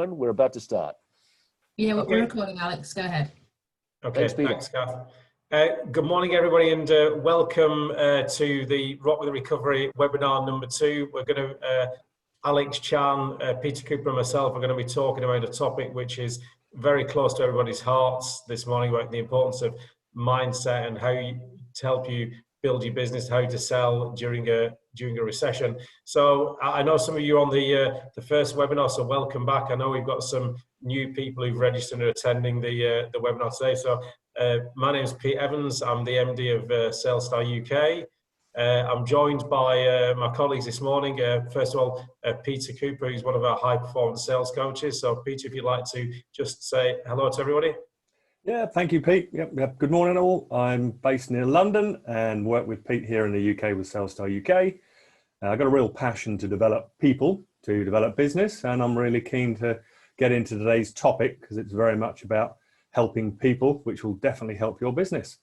one. We're about to start. Yeah, we're recording, Alex. Go ahead. Okay, thanks, Peter. Thanks, Kath. Good morning, everybody, and welcome to the Rock with the Recovery webinar number 2. We're going to, Alex Chan, Peter Cooper and myself are going to be talking about a topic which is very close to everybody's hearts this morning, about the importance of mindset and how to help you build your business, how to sell during a recession. So I know some of you are on the first webinar, so welcome back. I know we've got some new people who've registered and are attending the webinar today. So my name is Pete Evans. I'm the MD of SalesStar UK. I'm joined by my colleagues this morning. First of all, Peter Cooper, who's one of our high performance sales coaches. So Peter, if you'd like to just say hello to everybody. Yeah, thank you, Pete. Yep. Good morning, all. I'm based near London and work with Pete here in the UK with SalesStar UK. I've got a real passion to develop people, to develop business, and I'm really keen to get into today's topic because it's very much about helping people, which will definitely help your business.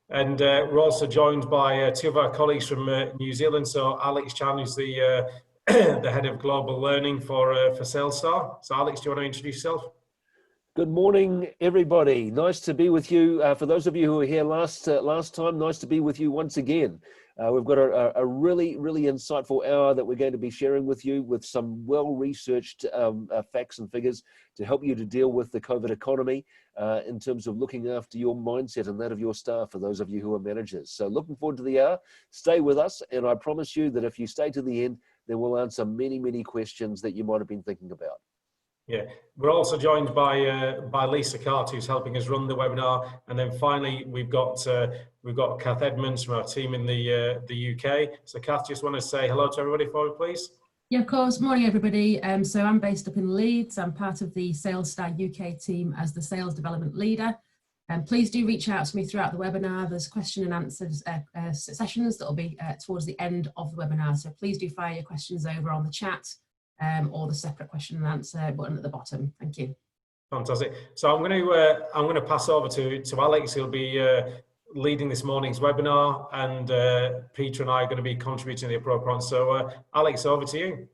And we're also joined by two of our colleagues from New Zealand. So Alex Chan, who's the the head of global learning for SalesStar. So Alex, do you want to introduce yourself? Good morning, everybody. Nice to be with you. For those of you who were here last time, nice to be with you once again. We've got a really insightful hour that we're going to be sharing with you with some well-researched facts and figures to help you to deal with the COVID economy in terms of looking after your mindset and that of your staff, for those of you who are managers. So looking forward to the hour. Stay with us, and I promise you that if you stay to the end, then we'll answer many questions that you might have been thinking about. Yeah, we're also joined by Lisa Carter, who's helping us run the webinar, and then finally we've got Kath Edmonds from our team in the UK. So Kath, just want to say hello to everybody for me, please. Yeah, of course. Morning, everybody. So I'm based up in Leeds. I'm part of the SalesStar UK team as the sales development leader. And please do reach out to me throughout the webinar. There's question and answers sessions that will be towards the end of the webinar. So please do fire your questions over on the chat. Or the separate question and answer button at the bottom. Thank you. Fantastic. So I'm going to pass over to Alex. He'll be leading this morning's webinar, and Peter and I are going to be contributing the appropriate. So Alex, over to you.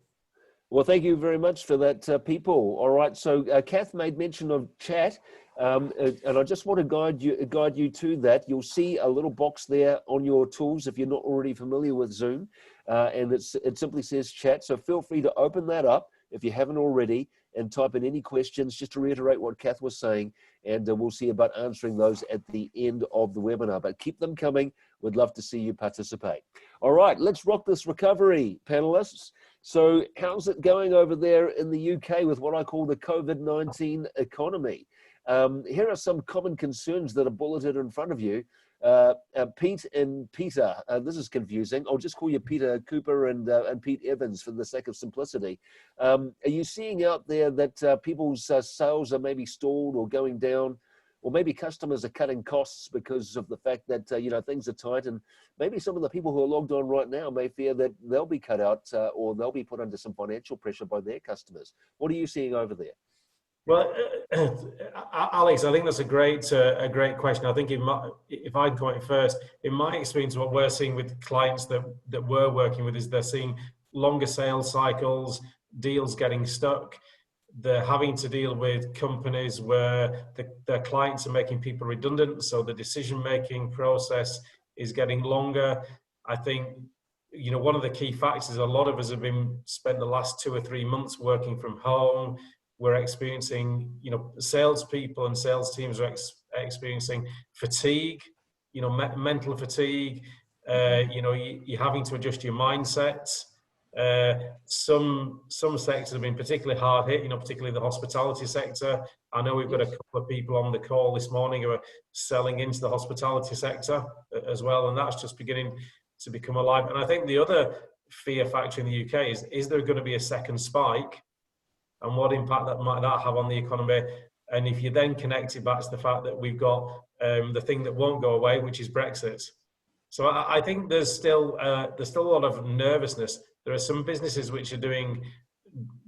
Well, thank you very much for that, people. All right. So Kath made mention of chat, and I just want to guide you to that. You'll see a little box there on your tools if you're not already familiar with Zoom. And it simply says chat, so feel free to open that up if you haven't already and type in any questions just to reiterate what Kath was saying, and we'll see about answering those at the end of the webinar. But keep them coming. We'd love to see you participate. All right, let's rock this recovery, panelists. So how's it going over there in the UK with what I call the COVID-19 economy? Here are some common concerns that are bulleted in front of you. Pete and Peter, this is confusing. I'll just call you Peter Cooper and Pete Evans for the sake of simplicity. Are you seeing out there that people's sales are maybe stalled or going down, or maybe customers are cutting costs because of the fact that things are tight, and maybe some of the people who are logged on right now may fear that they'll be cut out or they'll be put under some financial pressure by their customers? What are you seeing over there? Well, Alex, I think that's a great question. I think if I come at first, in my experience, what we're seeing with clients that we're working with is they're seeing longer sales cycles, deals getting stuck. They're having to deal with companies where their clients are making people redundant, so the decision-making process is getting longer. I think, one of the key factors, a lot of us have spent the last 2 or 3 months working from home. We're experiencing, salespeople and sales teams are experiencing fatigue, mental fatigue. You're having to adjust your mindset. Some sectors have been particularly hard hit, particularly the hospitality sector. I know we've got a couple of people on the call this morning who are selling into the hospitality sector as well, and that's just beginning to become alive. And I think the other fear factor in the UK is there going to be a second spike? And what impact might that have on the economy? And if you then connect it back to the fact that we've got the thing that won't go away, which is Brexit. So I think there's still a lot of nervousness. There are some businesses which are doing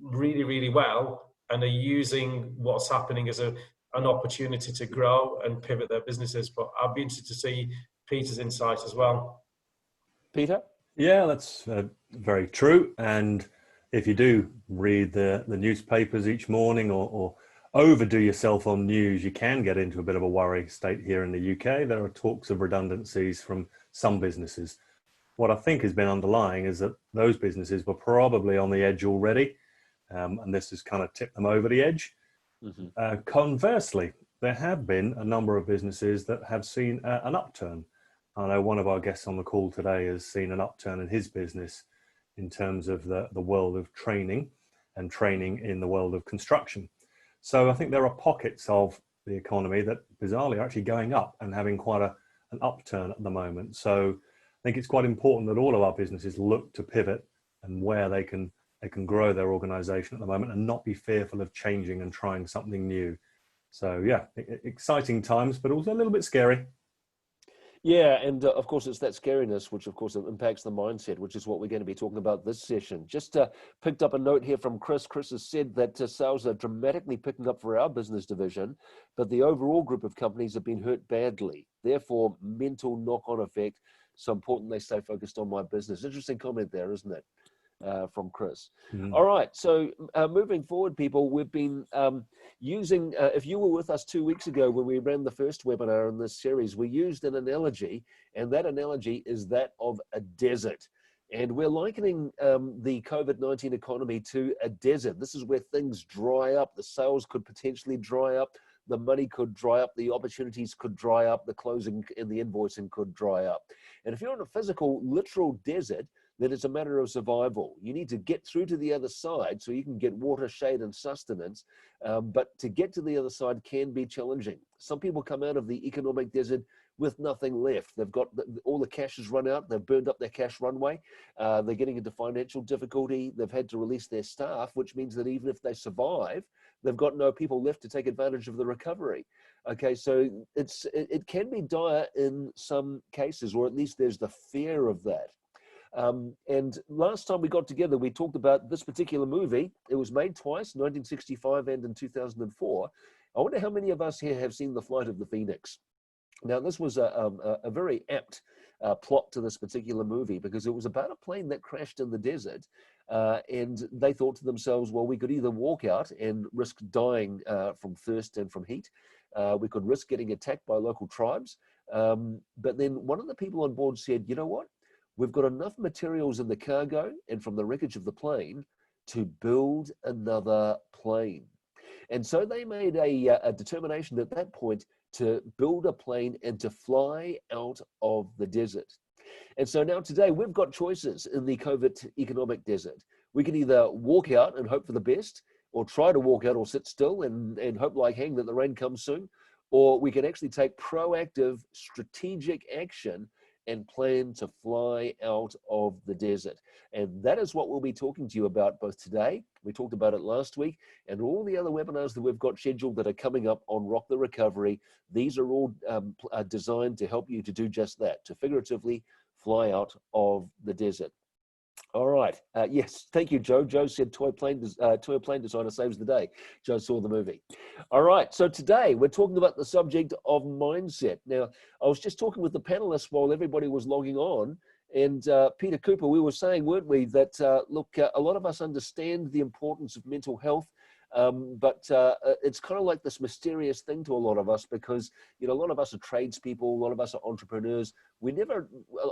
really well and are using what's happening as an opportunity to grow and pivot their businesses. But I'd be interested to see Peter's insight as well. Peter? Yeah, that's very true. And if you do read the newspapers each morning or overdo yourself on news, you can get into a bit of a worry state here in the UK. There are talks of redundancies from some businesses. What I think has been underlying is that those businesses were probably on the edge already, and this has kind of tipped them over the edge. Conversely, there have been a number of businesses that have seen an upturn. I know one of our guests on the call today has seen an upturn in his business in terms of the world of training and training in the world of construction. So I think there are pockets of the economy that bizarrely are actually going up and having quite an upturn at the moment. So I think it's quite important that all of our businesses look to pivot and where they can grow their organization at the moment and not be fearful of changing and trying something new. So yeah, exciting times, but also a little bit scary. Yeah, and of course, it's that scariness, which of course impacts the mindset, which is what we're going to be talking about this session. Just picked up a note here from Chris. Chris has said that sales are dramatically picking up for our business division, but the overall group of companies have been hurt badly. Therefore, mental knock-on effect. So important they stay focused on my business. Interesting comment there, isn't it? From Chris. All right, so moving forward, people, we've been using, if you were with us 2 weeks ago when we ran the first webinar in this series, we used an analogy, and that analogy is that of a desert. And we're likening the COVID-19 economy to a desert. This is where things dry up. The sales could potentially dry up. The money could dry up. The opportunities could dry up. The closing and the invoicing could dry up. And if you're in a physical, literal desert, then it's a matter of survival. You need to get through to the other side so you can get water, shade, and sustenance. But to get to the other side can be challenging. Some people come out of the economic desert with nothing left. They've got all the cash has run out. They've burned up their cash runway. They're getting into financial difficulty. They've had to release their staff, which means that even if they survive, they've got no people left to take advantage of the recovery. Okay, so it can be dire in some cases, or at least there's the fear of that. And last time we got together, we talked about this particular movie. It was made twice, 1965 and in 2004. I wonder how many of us here have seen The Flight of the Phoenix. Now, this was a very apt plot to this particular movie because it was about a plane that crashed in the desert. And they thought to themselves, well, we could either walk out and risk dying from thirst and from heat. We could risk getting attacked by local tribes. But then one of the people on board said, you know what? We've got enough materials in the cargo and from the wreckage of the plane to build another plane. And so they made a determination at that point to build a plane and to fly out of the desert. And so now today we've got choices in the COVID economic desert. We can either walk out and hope for the best, or try to walk out or sit still and hope like hang that the rain comes soon, or we can actually take proactive strategic action and plan to fly out of the desert. And that is what we'll be talking to you about both today. We talked about it last week, and all the other webinars that we've got scheduled that are coming up on Rock the Recovery. These are all designed to help you to do just that, to figuratively fly out of the desert. All right. Yes. Thank you, Joe. Joe said toy plane designer saves the day. Joe saw the movie. All right. So today we're talking about the subject of mindset. Now, I was just talking with the panelists while everybody was logging on. And Peter Cooper, we were saying, weren't we, that, look, a lot of us understand the importance of mental health. But it's kind of like this mysterious thing to a lot of us because, you know, a lot of us are tradespeople, a lot of us are entrepreneurs.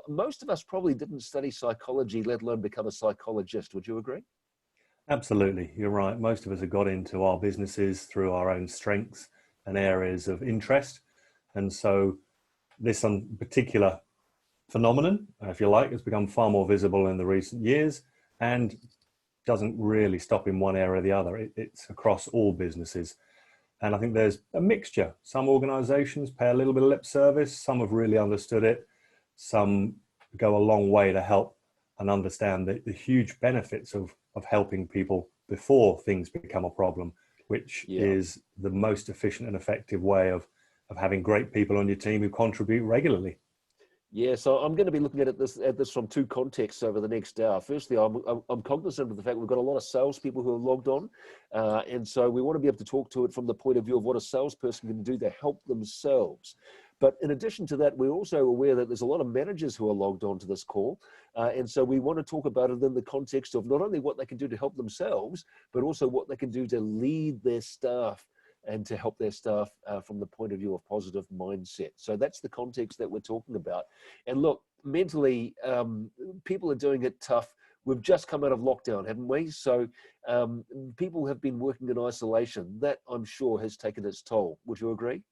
Most of us probably didn't study psychology, let alone become a psychologist. Would you agree? Absolutely. You're right. Most of us have got into our businesses through our own strengths and areas of interest. And so this particular phenomenon, if you like, has become far more visible in the recent years and doesn't really stop in one area or the other. It's across all businesses. And I think there's a mixture. Some organizations pay a little bit of lip service. Some have really understood it. Some go a long way to help and understand the huge benefits of helping people before things become a problem, which is the most efficient and effective way of having great people on your team who contribute regularly. Yeah, so I'm going to be looking at this from two contexts over the next hour. Firstly, I'm cognizant of the fact we've got a lot of salespeople who are logged on, and so we want to be able to talk to it from the point of view of what a salesperson can do to help themselves. But in addition to that, we're also aware that there's a lot of managers who are logged on to this call, and so we want to talk about it in the context of not only what they can do to help themselves, but also what they can do to lead their staff and to help their staff from the point of view of positive mindset. So that's the context that we're talking about. And look, mentally, people are doing it tough. We've just come out of lockdown, haven't we? So people have been working in isolation. That, I'm sure, has taken its toll. Would you agree?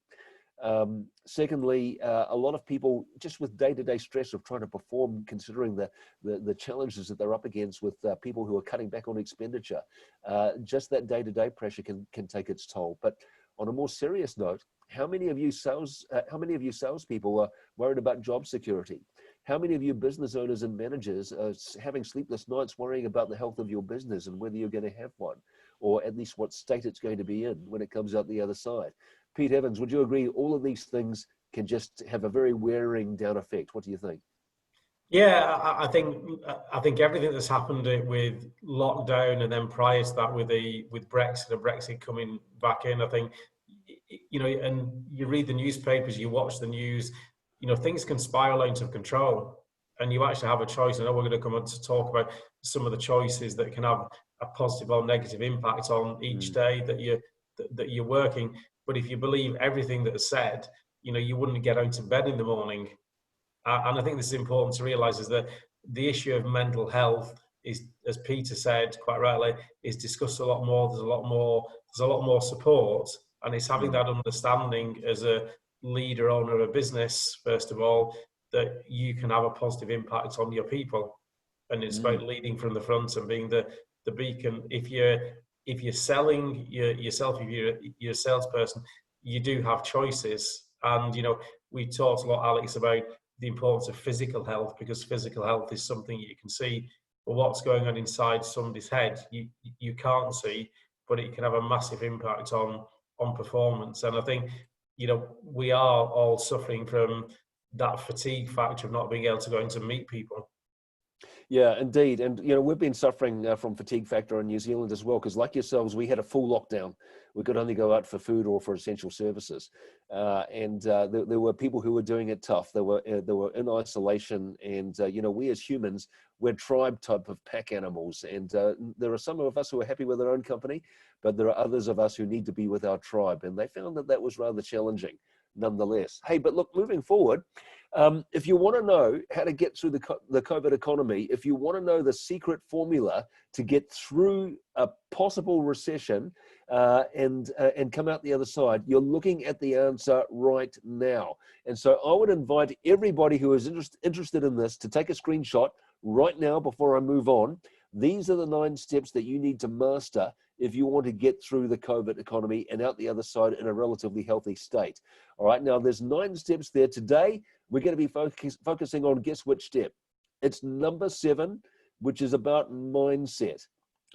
Secondly, a lot of people just with day-to-day stress of trying to perform, considering the challenges that they're up against with people who are cutting back on expenditure, just that day-to-day pressure can take its toll. But on a more serious note, how many of you salespeople are worried about job security? How many of you business owners and managers are having sleepless nights worrying about the health of your business and whether you're going to have one, or at least what state it's going to be in when it comes out the other side? Pete Evans, would you agree all of these things can just have a very wearing down effect? What do you think? Yeah, I think everything that's happened with lockdown and then prior to that with Brexit and Brexit coming back in, I think, you know, and you read the newspapers, you watch the news, you know, things can spiral out of control, and you actually have a choice. I know we're going to come on to talk about some of the choices that can have a positive or negative impact on each day that you're working. But if you believe everything that is said, you know, you wouldn't get out of bed in the morning. And I think this is important to realise, is that the issue of mental health is, as Peter said quite rightly, is discussed a lot more. There's a lot more support, and it's having that understanding as a leader, owner of a business, first of all, that you can have a positive impact on your people, and it's about leading from the front and being the beacon. If you're selling yourself, if you're a salesperson, you do have choices. And you know, we talked a lot, Alex, about the importance of physical health, because physical health is something you can see, but what's going on inside somebody's head you can't see, but it can have a massive impact on performance. And I think, you know, we are all suffering from that fatigue factor of not being able to go in to meet people. Yeah, indeed. And, you know, we've been suffering from fatigue factor in New Zealand as well, because like yourselves, we had a full lockdown. We could only go out for food or for essential services. There were people who were doing it tough. They were in isolation. And, you know, we as humans, we're tribe type of pack animals. And there are some of us who are happy with their own company, but there are others of us who need to be with our tribe. And they found that was rather challenging nonetheless. Hey, but look, moving forward, if you want to know how to get through the COVID economy, if you want to know the secret formula to get through a possible recession and come out the other side, you're looking at the answer right now. And so I would invite everybody who is interested in this to take a screenshot right now before I move on. These are the 9 steps that you need to master if you want to get through the COVID economy and out the other side in a relatively healthy state. All right, now there's 9 steps there. Today, we're going to be focusing on, guess which step? It's number 7, which is about mindset.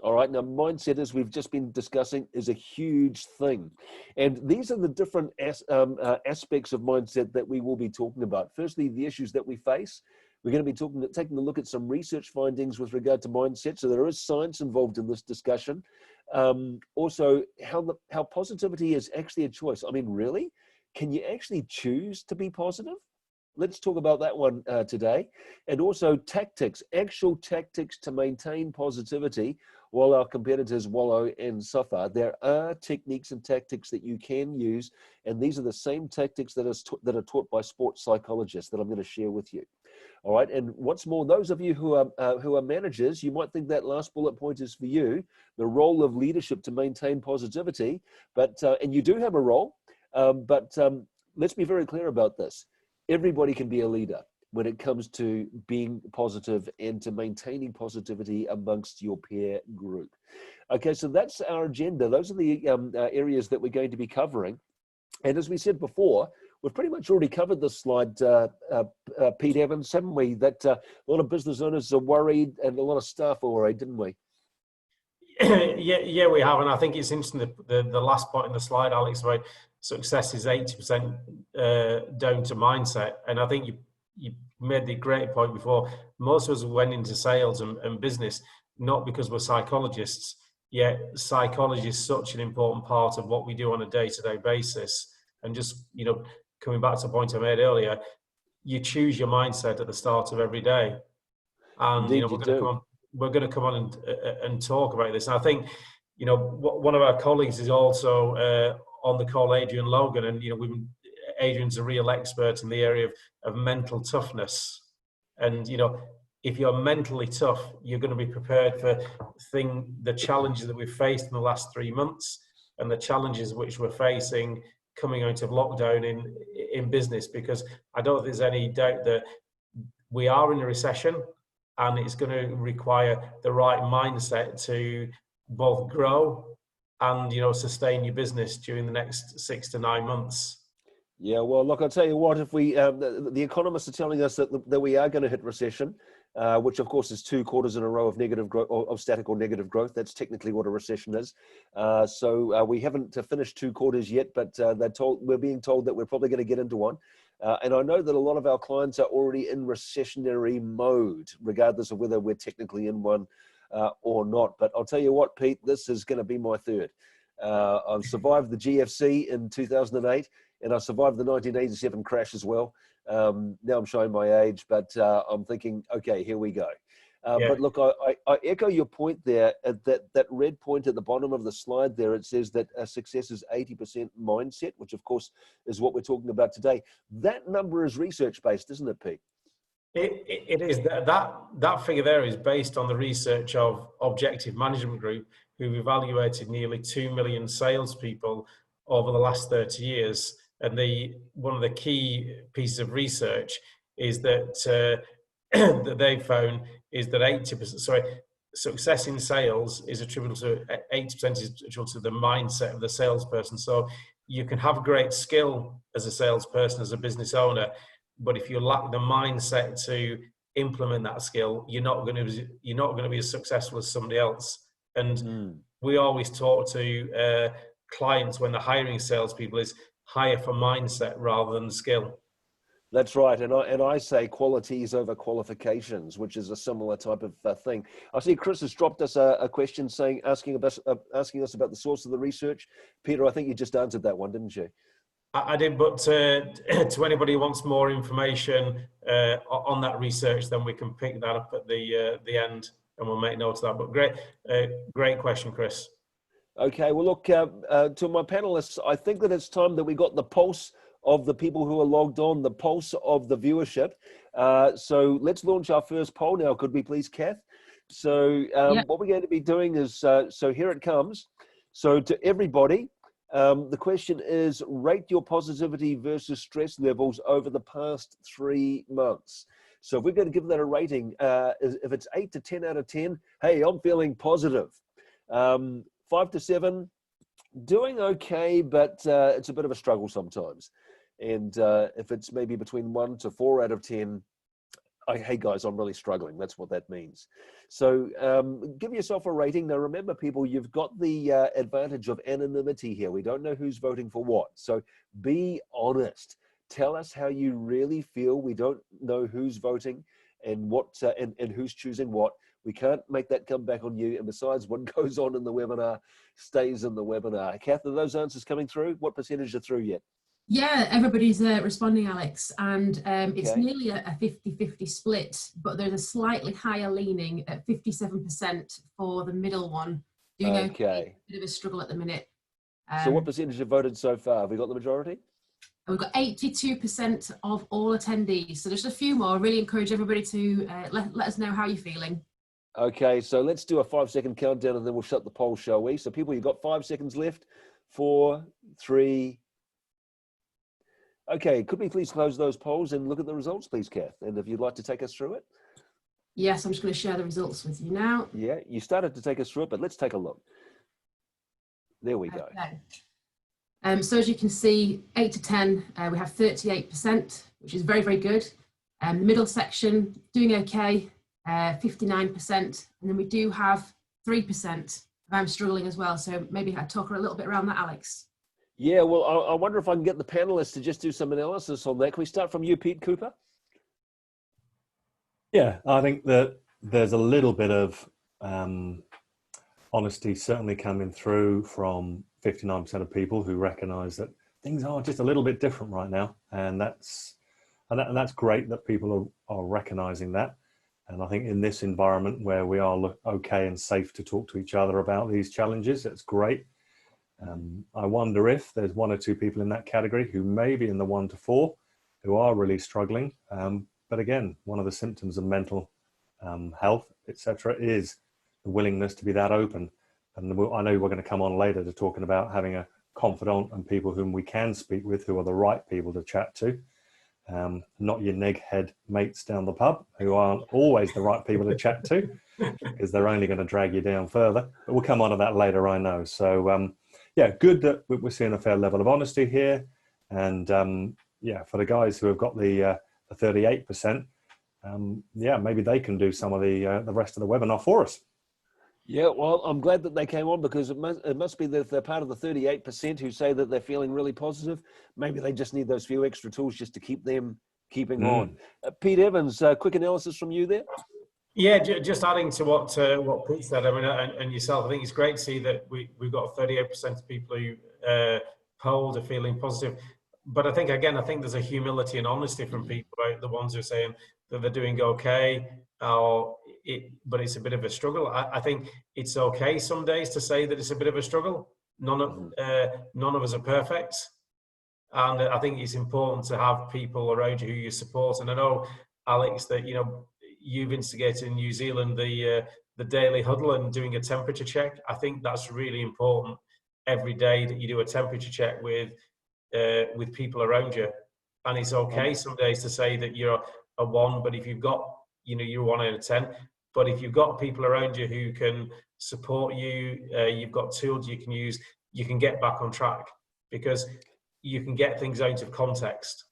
All right, now mindset, as we've just been discussing, is a huge thing. And these are the different aspects of mindset that we will be talking about. Firstly, the issues that we face. We're going to be taking a look at some research findings with regard to mindset. So there is science involved in this discussion. Also, how positivity is actually a choice. I mean, really? Can you actually choose to be positive? Let's talk about that one today. And also tactics, actual tactics to maintain positivity while our competitors wallow and suffer. There are techniques and tactics that you can use, and these are the same tactics that are taught by sports psychologists that I'm going to share with you. All right, and what's more, those of you who are managers, you might think that last bullet point is for you, the role of leadership to maintain positivity, but and you do have a role, but let's be very clear about this. Everybody can be a leader when it comes to being positive and to maintaining positivity amongst your peer group. Okay, so that's our agenda. Those are the areas that we're going to be covering. And as we said before, we've pretty much already covered this slide, Pete Evans, haven't we? That a lot of business owners are worried and a lot of staff are worried, didn't we? Yeah, we have. And I think it's interesting, the last point in the slide, Alex, about success is 80% down to mindset. And I think you made the great point before. Most of us went into sales and business not because we're psychologists, yet psychology is such an important part of what we do on a day-to-day basis. And just, coming back to the point I made earlier, you choose your mindset at the start of every day. And Indeed, we're going to come on and talk about this. And I think, one of our colleagues is also on the call, Adrian Logan, and Adrian's a real expert in the area of mental toughness. And if you're mentally tough, you're going to be prepared for the challenges that we've faced in the last 3 months and the challenges which we're facing coming out of lockdown in business, because I don't think there's any doubt that we are in a recession, and it's going to require the right mindset to both grow and sustain your business during the next 6 to 9 months. Yeah, well, look, I'll tell you what, if we, the economists are telling us that we are going to hit recession, which of course is 2 quarters in a row of negative growth, of static or negative growth. That's technically what a recession is. So we haven't finished 2 quarters yet, but we're being told that we're probably going to get into one. And I know that a lot of our clients are already in recessionary mode, regardless of whether we're technically in one or not. But I'll tell you what, Pete, this is going to be my third. I've survived the GFC in 2008, and I survived the 1987 crash as well. Now I'm showing my age, but I'm thinking, okay, here we go. But look, I echo your point there. That red point at the bottom of the slide there, it says that success is 80% mindset, which of course is what we're talking about today. That number is research-based, isn't it, Pete? It is. That figure there is based on the research of Objective Management Group, who've evaluated nearly 2 million salespeople over the last 30 years. And one of the key pieces of research is that that they found is that 80%, success in sales is attributable to 80% is attributable to the mindset of the salesperson. So you can have great skill as a salesperson, as a business owner, but if you lack the mindset to implement that skill, you're not going to be as successful as somebody else. And we always talk to clients when they're hiring salespeople is hire for mindset rather than skill. That's right, and I say qualities over qualifications, which is a similar type of thing. I see Chris has dropped us a question asking us about the source of the research. Peter, I think you just answered that one, didn't you? I did, but to anybody who wants more information on that research, then we can pick that up at the end, and we'll make note of that. But great question, Chris. Okay, well, look, to my panelists, I think that it's time that we got the pulse of the people who are logged on, the pulse of the viewership. So let's launch our first poll now. Could we please, Kath? So what we're going to be doing is, so here it comes. So to everybody, the question is, rate your positivity versus stress levels over the past 3 months. So if we're going to give that a rating, if it's 8 to 10 out of 10, hey, I'm feeling positive. 5 to 7, doing okay, but it's a bit of a struggle sometimes. And if it's maybe between 1 to 4 out of 10, hey guys, I'm really struggling. That's what that means. So give yourself a rating. Now remember, people, you've got the advantage of anonymity here. We don't know who's voting for what. So be honest. Tell us how you really feel. We don't know who's voting and what and who's choosing what. We can't make that come back on you. And besides, what goes on in the webinar stays in the webinar. Kath, are those answers coming through? What percentage are through yet? Yeah, everybody's responding, Alex, and it's nearly a 50-50 split, but there's a slightly higher leaning at 57% for the middle one. Doing okay. A bit of a struggle at the minute. So what percentage have voted so far? Have we got the majority? We've got 82% of all attendees. So just a few more. I really encourage everybody to let us know how you're feeling. Okay, so let's do a 5-second countdown and then we'll shut the poll, shall we? So people, you've got 5 seconds left. 4, 3. Okay, could we please close those polls and look at the results, please, Kath? And if you'd like to take us through it. Yes, I'm just going to share the results with you now. Yeah, you started to take us through it, but let's take a look. There we go. Okay. So as you can see, 8 to 10, we have 38%, which is very, very good. The middle section, doing okay, 59%. And then we do have 3% I'm struggling as well. So maybe I'd talk a little bit around that, Alex. Yeah, well, I wonder if I can get the panelists to just do some analysis on that. Can we start from you, Pete Cooper? Yeah, I think that there's a little bit of honesty certainly coming through from 59% of people who recognise that things are just a little bit different right now, and that's great that people are recognising that. And I think in this environment where we are okay and safe to talk to each other about these challenges, it's great. I wonder if there's one or two people in that category who may be in the 1 to 4 who are really struggling. But again, one of the symptoms of mental health, etc., is the willingness to be that open. And I know we're going to come on later to talking about having a confidant and people whom we can speak with, who are the right people to chat to. Not your neghead mates down the pub who aren't always the right people to chat to, because they're only going to drag you down further. But we'll come on to that later, I know. So yeah, good that we're seeing a fair level of honesty here. And yeah, for the guys who have got the 38%, yeah, maybe they can do some of the rest of the webinar for us. Yeah, well, I'm glad that they came on, because it must be that they're part of the 38% who say that they're feeling really positive. Maybe they just need those few extra tools just to keep them keeping on. Pete Evans, quick analysis from you there? Yeah, just adding to what Pete said, I mean, and yourself, I think it's great to see that we've got 38% of people who polled are feeling positive. But I think there's a humility and honesty from people, right? The ones who are saying that they're doing okay, but it's a bit of a struggle. I think it's okay some days to say that it's a bit of a struggle. None of us are perfect. And I think it's important to have people around you who you support. And I know, Alex, that, you know, you've instigated in New Zealand the daily huddle and doing a temperature check. I think that's really important every day, that you do a temperature check with people around you. And it's okay some days to say that you're a 1, but if you've got, you know, you're 1 out of 10. But if you've got people around you who can support you, you've got tools you can use, you can get back on track, because you can get things out of context.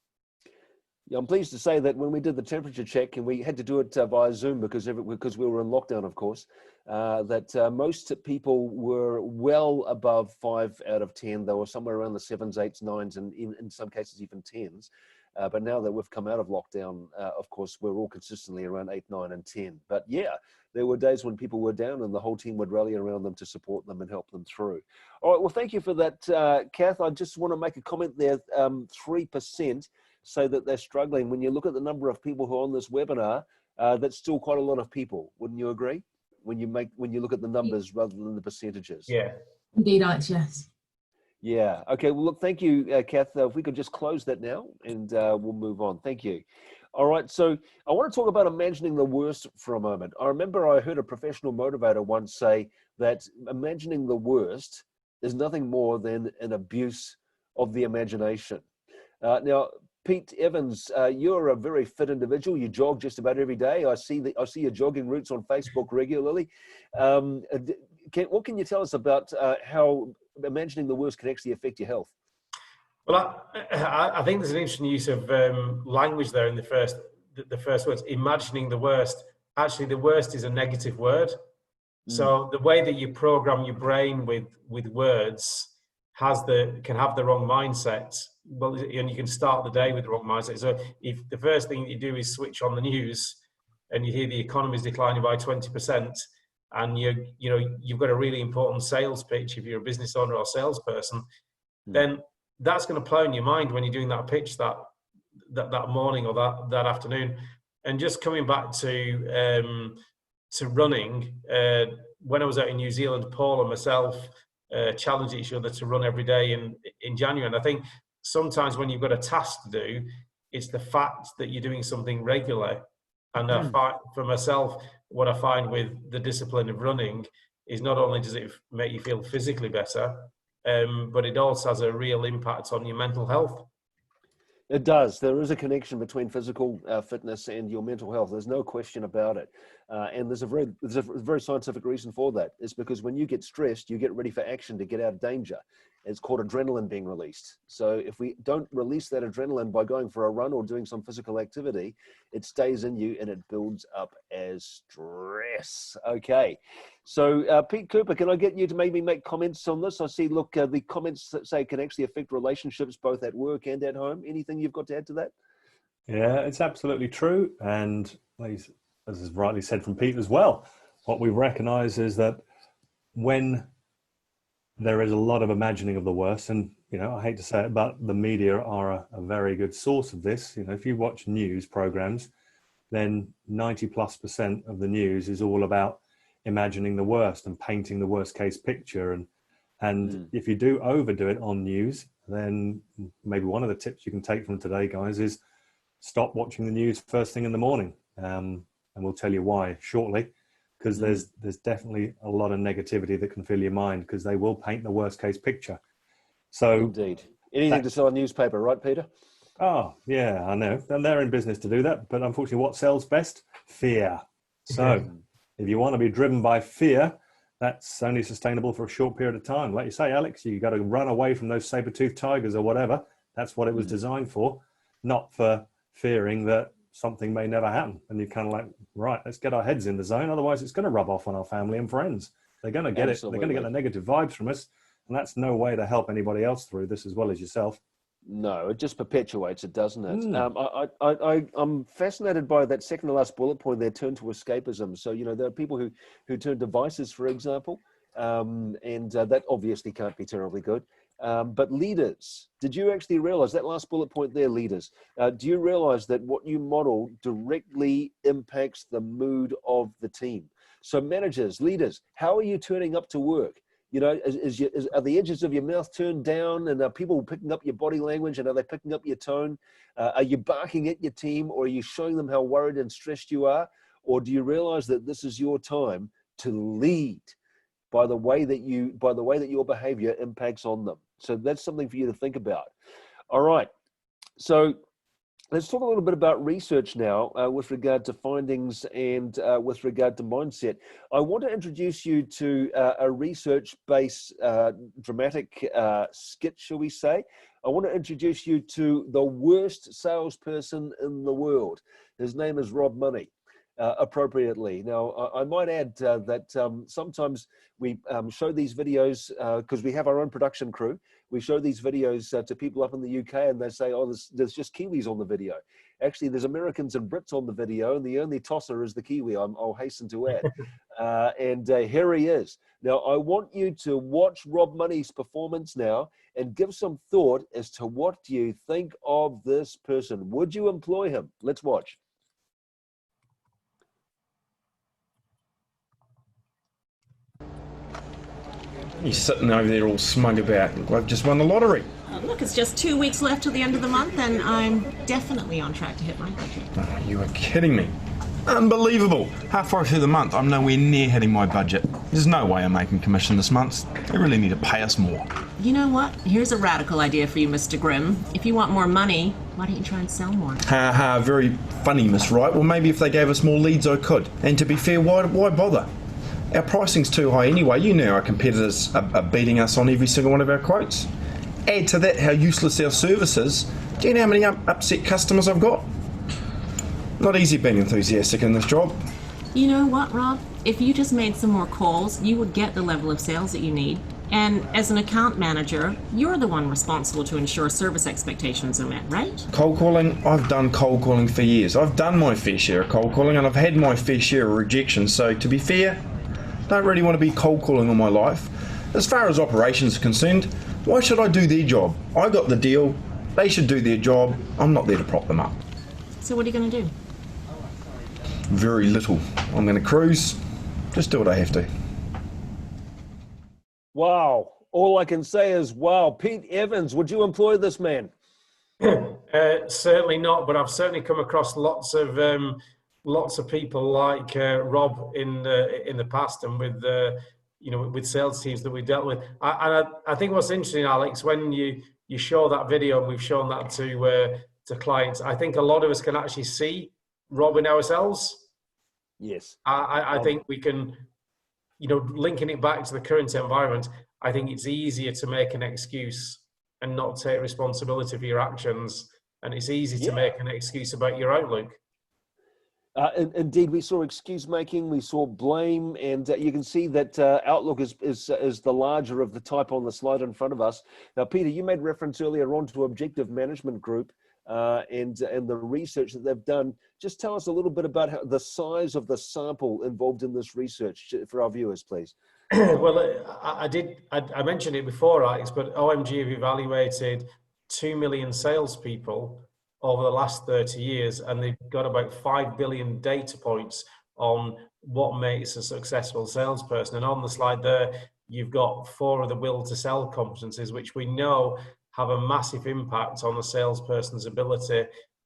Yeah, I'm pleased to say that when we did the temperature check, and we had to do it via Zoom because we were in lockdown, of course, that most people were well above 5 out of 10. They were somewhere around the 7s, 8s, 9s, and in some cases even 10s. But now that we've come out of lockdown, of course, we're all consistently around 8, 9, and 10. But yeah, there were days when people were down and the whole team would rally around them to support them and help them through. All right, well, thank you for that, Kath. I just want to make a comment there. 3% say that they're struggling. When you look at the number of people who are on this webinar, that's still quite a lot of people. Wouldn't you agree? When you look at the numbers rather than the percentages. Yeah. Indeed, Alex, yes. Yeah. Okay. Well, look, thank you, Kath. If we could just close that now, and we'll move on. Thank you. All right. So I want to talk about imagining the worst for a moment. I remember I heard a professional motivator once say that imagining the worst is nothing more than an abuse of the imagination. Now, Pete Evans, you're a very fit individual. You jog just about every day. I see your jogging routes on Facebook regularly. What can you tell us about how imagining the worst can actually affect your health? Well, I think there's an interesting use of language there in the first words. Imagining the worst. Actually, the worst is a negative word. So the way that you program your brain with words can have the wrong mindset. Well, and you can start the day with the wrong mindset. So if the first thing you do is switch on the news and you hear the economy is declining by 20%, and you've got a really important sales pitch, if you're a business owner or salesperson, then that's going to play in your mind when you're doing that pitch that morning or that afternoon. And just coming back to running, when I was out in New Zealand, Paul and myself challenged each other to run every day in January. And I think sometimes when you've got a task to do, it's the fact that you're doing something regular. And for myself, what I find with the discipline of running is not only does it make you feel physically better, but it also has a real impact on your mental health. It does. There is a connection between physical fitness and your mental health. There's no question about it. And there's a very scientific reason for that. It's because when you get stressed, you get ready for action to get out of danger. It's called adrenaline being released. So if we don't release that adrenaline by going for a run or doing some physical activity, it stays in you and it builds up as stress. Okay. So Pete Cooper, can I get you to maybe make comments on this? I see, look, the comments that say it can actually affect relationships both at work and at home. Anything you've got to add to that? Yeah, it's absolutely true. And as is rightly said from Pete as well, what we recognize is that when there is a lot of imagining of the worst, and I hate to say it, but the media are a very good source of this. If you watch news programs, then 90+% of the news is all about imagining the worst and painting the worst case picture. And if you do overdo it on news, then maybe one of the tips you can take from today, guys, is stop watching the news first thing in the morning. And we'll tell you why shortly, because there's definitely a lot of negativity that can fill your mind, because they will paint the worst case picture. So indeed, anything to sell a newspaper, right, Peter? Oh yeah, I know, and they're in business to do that. But unfortunately, what sells best? Fear. So if you want to be driven by fear, that's only sustainable for a short period of time. Like you say, Alex, you got to run away from those saber-toothed tigers or whatever. That's what it was designed for, not for fearing that something may never happen. And you're kind of like, right, let's get our heads in the zone. Otherwise, it's going to rub off on our family and friends. They're going to get it. They're going to get the negative vibes from us. And that's no way to help anybody else through this as well as yourself. No, it just perpetuates it, doesn't it? I'm fascinated by that second to last bullet point there, turn to escapism. So, there are people who turn to vices, for example, and that obviously can't be terribly good. But leaders, did you actually realize that last bullet point there, leaders? Do you realize that what you model directly impacts the mood of the team? So managers, leaders, how are you turning up to work? Are the edges of your mouth turned down, and are people picking up your body language, and are they picking up your tone? Are you barking at your team, or are you showing them how worried and stressed you are? Or do you realize that this is your time to lead by the way that your behavior impacts on them? So that's something for you to think about. All right. So let's talk a little bit about research now with regard to findings and with regard to mindset. I want to introduce you to a research-based dramatic skit, shall we say. I want to introduce you to the worst salesperson in the world. His name is Rob Money. Appropriately. Now, I might add that sometimes we show these videos because we have our own production crew. We show these videos to people up in the UK, and they say, oh, there's just Kiwis on the video. Actually, there's Americans and Brits on the video, and the only tosser is the Kiwi, I'll hasten to add. And here he is. Now, I want you to watch Rob Money's performance now and give some thought as to what do you think of this person. Would you employ him? Let's watch. He's sitting over there all smug about, I've just won the lottery. Look, it's just 2 weeks left till the end of the month, and I'm definitely on track to hit my budget. Oh, you are kidding me. Unbelievable. Halfway through the month, I'm nowhere near hitting my budget. There's no way I'm making commission this month. They really need to pay us more. You know what? Here's a radical idea for you, Mr. Grimm. If you want more money, why don't you try and sell more? Ha ha, very funny, Miss Wright. Well, maybe if they gave us more leads, I could. And to be fair, why bother? Our pricing's too high anyway. You know our competitors are beating us on every single one of our quotes. Add to that how useless our service is. Do you know how many upset customers I've got? Not easy being enthusiastic in this job. You know what, Rob? If you just made some more calls, you would get the level of sales that you need. And as an account manager, you're the one responsible to ensure service expectations are met, right? Cold calling? I've done cold calling for years. I've done my fair share of cold calling, and I've had my fair share of rejection. So to be fair, don't really want to be cold calling all my life. As far as operations are concerned, why should I do their job? I got the deal, they should do their job, I'm not there to prop them up. So what are you going to do? Very little. I'm going to cruise, just do what I have to. Wow. All I can say is, wow. Pete Evans, would you employ this man? Certainly not, but I've certainly come across lots of people like Rob in the past, and with with sales teams that we've dealt with. I think what's interesting, Alex, when you show that video, and we've shown that to clients, I think a lot of us can actually see Rob in ourselves. Yes. I think we can, linking it back to the current environment, I think it's easier to make an excuse and not take responsibility for your actions, and it's easy to make an excuse about your outlook. Indeed, we saw excuse making, we saw blame, and you can see that outlook is the larger of the type on the slide in front of us. Now, Peter, you made reference earlier on to Objective Management Group. and the research that they've done. Just tell us a little bit about the size of the sample involved in this research for our viewers, please. Well, I mentioned it before, Alex, but OMG have evaluated 2 million salespeople over the last 30 years, and they've got about 5 billion data points on what makes a successful salesperson. And on the slide there, you've got 4 of the will to sell competencies, which we know have a massive impact on the salesperson's ability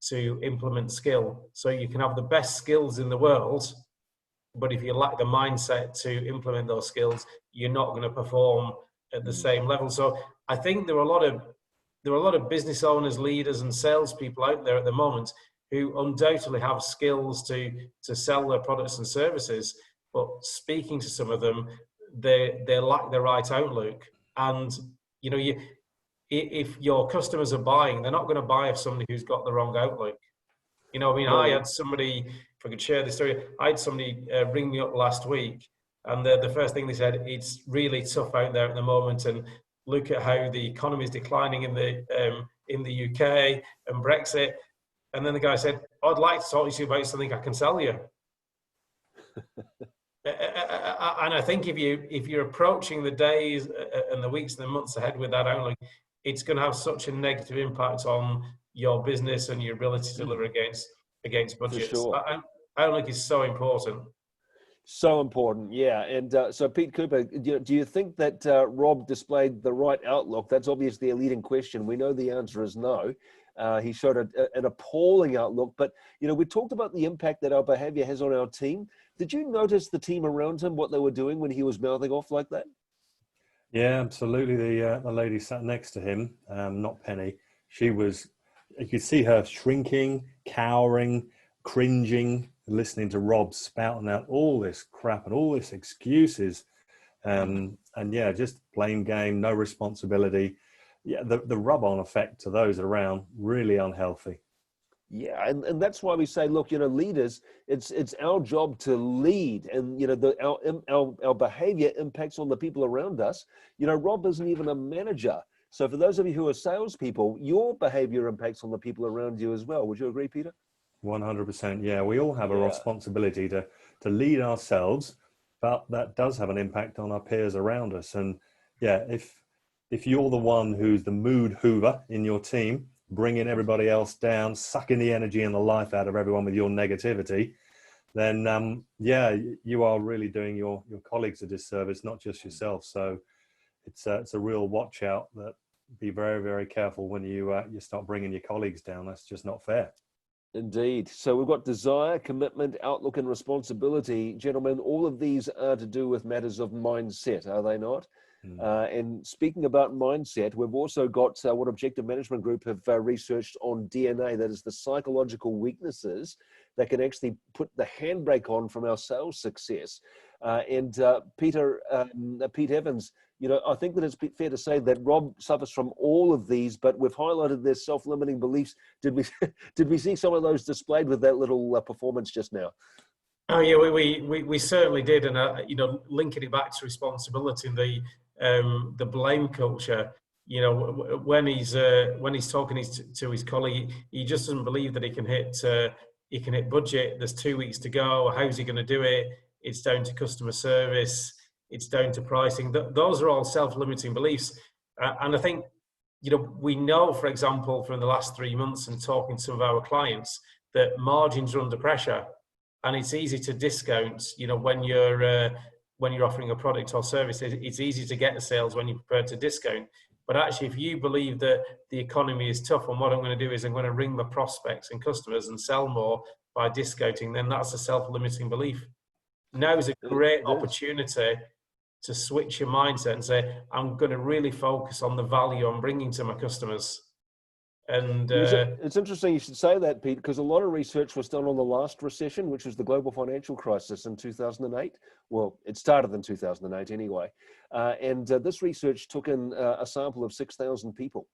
to implement skill. So you can have the best skills in the world, but if you lack the mindset to implement those skills, you're not going to perform at the same level. So I think there are a lot of business owners, leaders, and salespeople out there at the moment who undoubtedly have skills to sell their products and services, but speaking to some of them, they lack the right outlook. And you know, if your customers are buying, they're not going to buy if somebody who's got the wrong outlook. You know, I mean, I had somebody, if I could share the story, I had somebody ring me up last week, and the first thing they said, it's really tough out there at the moment, and look at how the economy is declining in the UK and Brexit. And then the guy said, I'd like to talk to you about something I can sell you. And I think if you're approaching the days and the weeks and the months ahead with that outlook, it's going to have such a negative impact on your business and your ability to deliver against budgets. For sure. Outlook is so important. So important, yeah. And so, Pete Cooper, do you think that Rob displayed the right outlook? That's obviously a leading question. We know the answer is no. He showed an appalling outlook. But, you know, we talked about the impact that our behavior has on our team. Did you notice the team around him, what they were doing when he was mouthing off like that? Yeah, absolutely. The lady sat next to him, not Penny. She was, you could see her shrinking, cowering, cringing, listening to Rob spouting out all this crap and all this excuses. And yeah, just blame game, no responsibility. Yeah, the rub-on effect to those around, really unhealthy. Yeah, and that's why we say, look, you know, leaders, it's our job to lead, and you know, our behavior impacts on the people around us. You know, Rob isn't even a manager, so for those of you who are salespeople, your behavior impacts on the people around you as well. Would you agree, Peter? 100%. Yeah, we all have a responsibility to lead ourselves, but that does have an impact on our peers around us. And yeah, if you're the one who's the mood hoover in your team, bringing everybody else down, sucking the energy and the life out of everyone with your negativity, then yeah, you are really doing your colleagues a disservice, not just yourself. So it's a real watch out. That be very, very careful when you start bringing your colleagues down. That's just not fair. Indeed. So we've got desire, commitment, outlook, and responsibility. Gentlemen, all of these are to do with matters of mindset, are they not? And speaking about mindset, we've also got what Objective Management Group have researched on DNA, that is the psychological weaknesses that can actually put the handbrake on from our sales success. And Pete Evans, you know, I think that it's fair to say that Rob suffers from all of these, but we've highlighted their self-limiting beliefs. Did we see some of those displayed with that little performance just now? Oh yeah, we certainly did, and you know, linking it back to responsibility and the blame culture. You know, when he's talking to his colleague, he just doesn't believe that he can hit budget. There's 2 weeks to go. How's he going to do it? It's down to customer service. It's down to pricing. Those are all self-limiting beliefs. And I think, you know, we know, for example, from the last 3 months and talking to some of our clients, that margins are under pressure, and it's easy to discount. You know, when you're offering a product or service, it's easy to get the sales when you're prepared to discount. But actually, if you believe that the economy is tough and what I'm going to do is I'm going to ring my prospects and customers and sell more by discounting, then that's a self-limiting belief. Now is a great opportunity to switch your mindset and say, I'm going to really focus on the value I'm bringing to my customers. And it's interesting you should say that, Pete, because a lot of research was done on the last recession, which was the global financial crisis in 2008. Well, it started in 2008 anyway. And this research took in a sample of 6,000 people.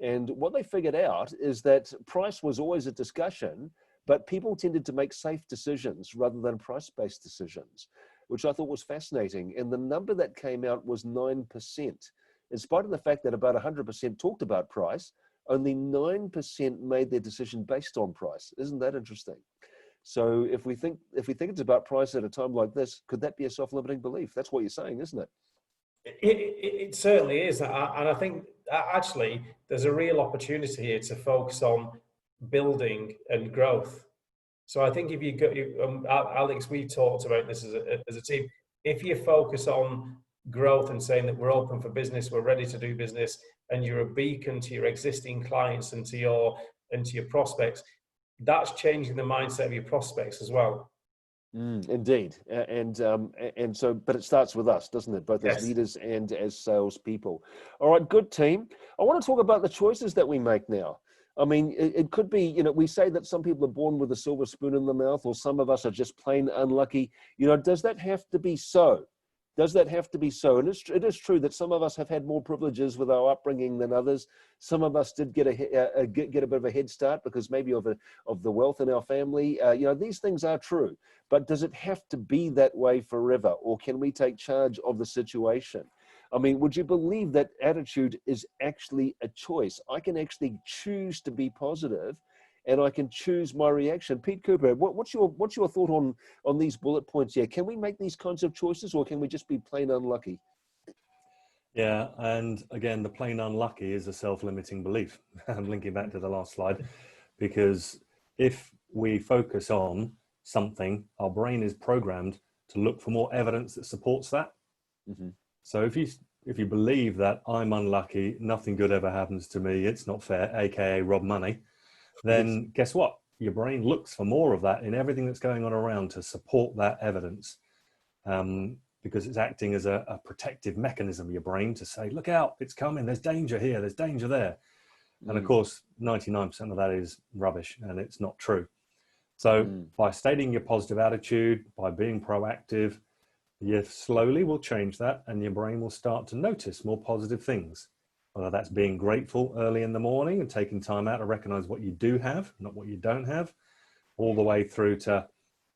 And what they figured out is that price was always a discussion, but people tended to make safe decisions rather than price-based decisions, which I thought was fascinating. And the number that came out was 9%. In spite of the fact that about 100% talked about price, only 9% made their decision based on price. Isn't that interesting? So if we think it's about price at a time like this, could that be a self-limiting belief? That's what you're saying, isn't it? It certainly is, and I think actually there's a real opportunity here to focus on building and growth. So I think if you go, Alex, we talked about this as a team. If you focus on growth and saying that we're open for business, we're ready to do business, and you're a beacon to your existing clients and to your prospects, that's changing the mindset of your prospects as well. Indeed, and so, but it starts with us, doesn't it? Both Yes. as leaders and as salespeople. All right, good team. I want to talk about the choices that we make now. I mean, it could be, you know, we say that some people are born with a silver spoon in the mouth, or some of us are just plain unlucky. You know, does that have to be so? Does that have to be so? And it is true that some of us have had more privileges with our upbringing than others. Some of us did get a bit of a head start because maybe of the wealth in our family. You know, these things are true. But does it have to be that way forever, or can we take charge of the situation? I mean, would you believe that attitude is actually a choice? I can actually choose to be positive, and I can choose my reaction. Pete Cooper, what's your thought on these bullet points here? Can we make these kinds of choices, or can we just be plain unlucky? Yeah, and again, the plain unlucky is a self-limiting belief. I'm linking back to the last slide, because if we focus on something, our brain is programmed to look for more evidence that supports that. Mm-hmm. So if you believe that I'm unlucky, nothing good ever happens to me, it's not fair, aka rob money, then guess what? Your brain looks for more of that in everything that's going on around to support that evidence, because it's acting as a protective mechanism, your brain, to say, look out, it's coming, there's danger here, there's danger there. And of course, 99% of that is rubbish and it's not true. So by stating your positive attitude, by being proactive, you slowly will change that, and your brain will start to notice more positive things. Whether that's being grateful early in the morning and taking time out to recognize what you do have, not what you don't have, all the way through to,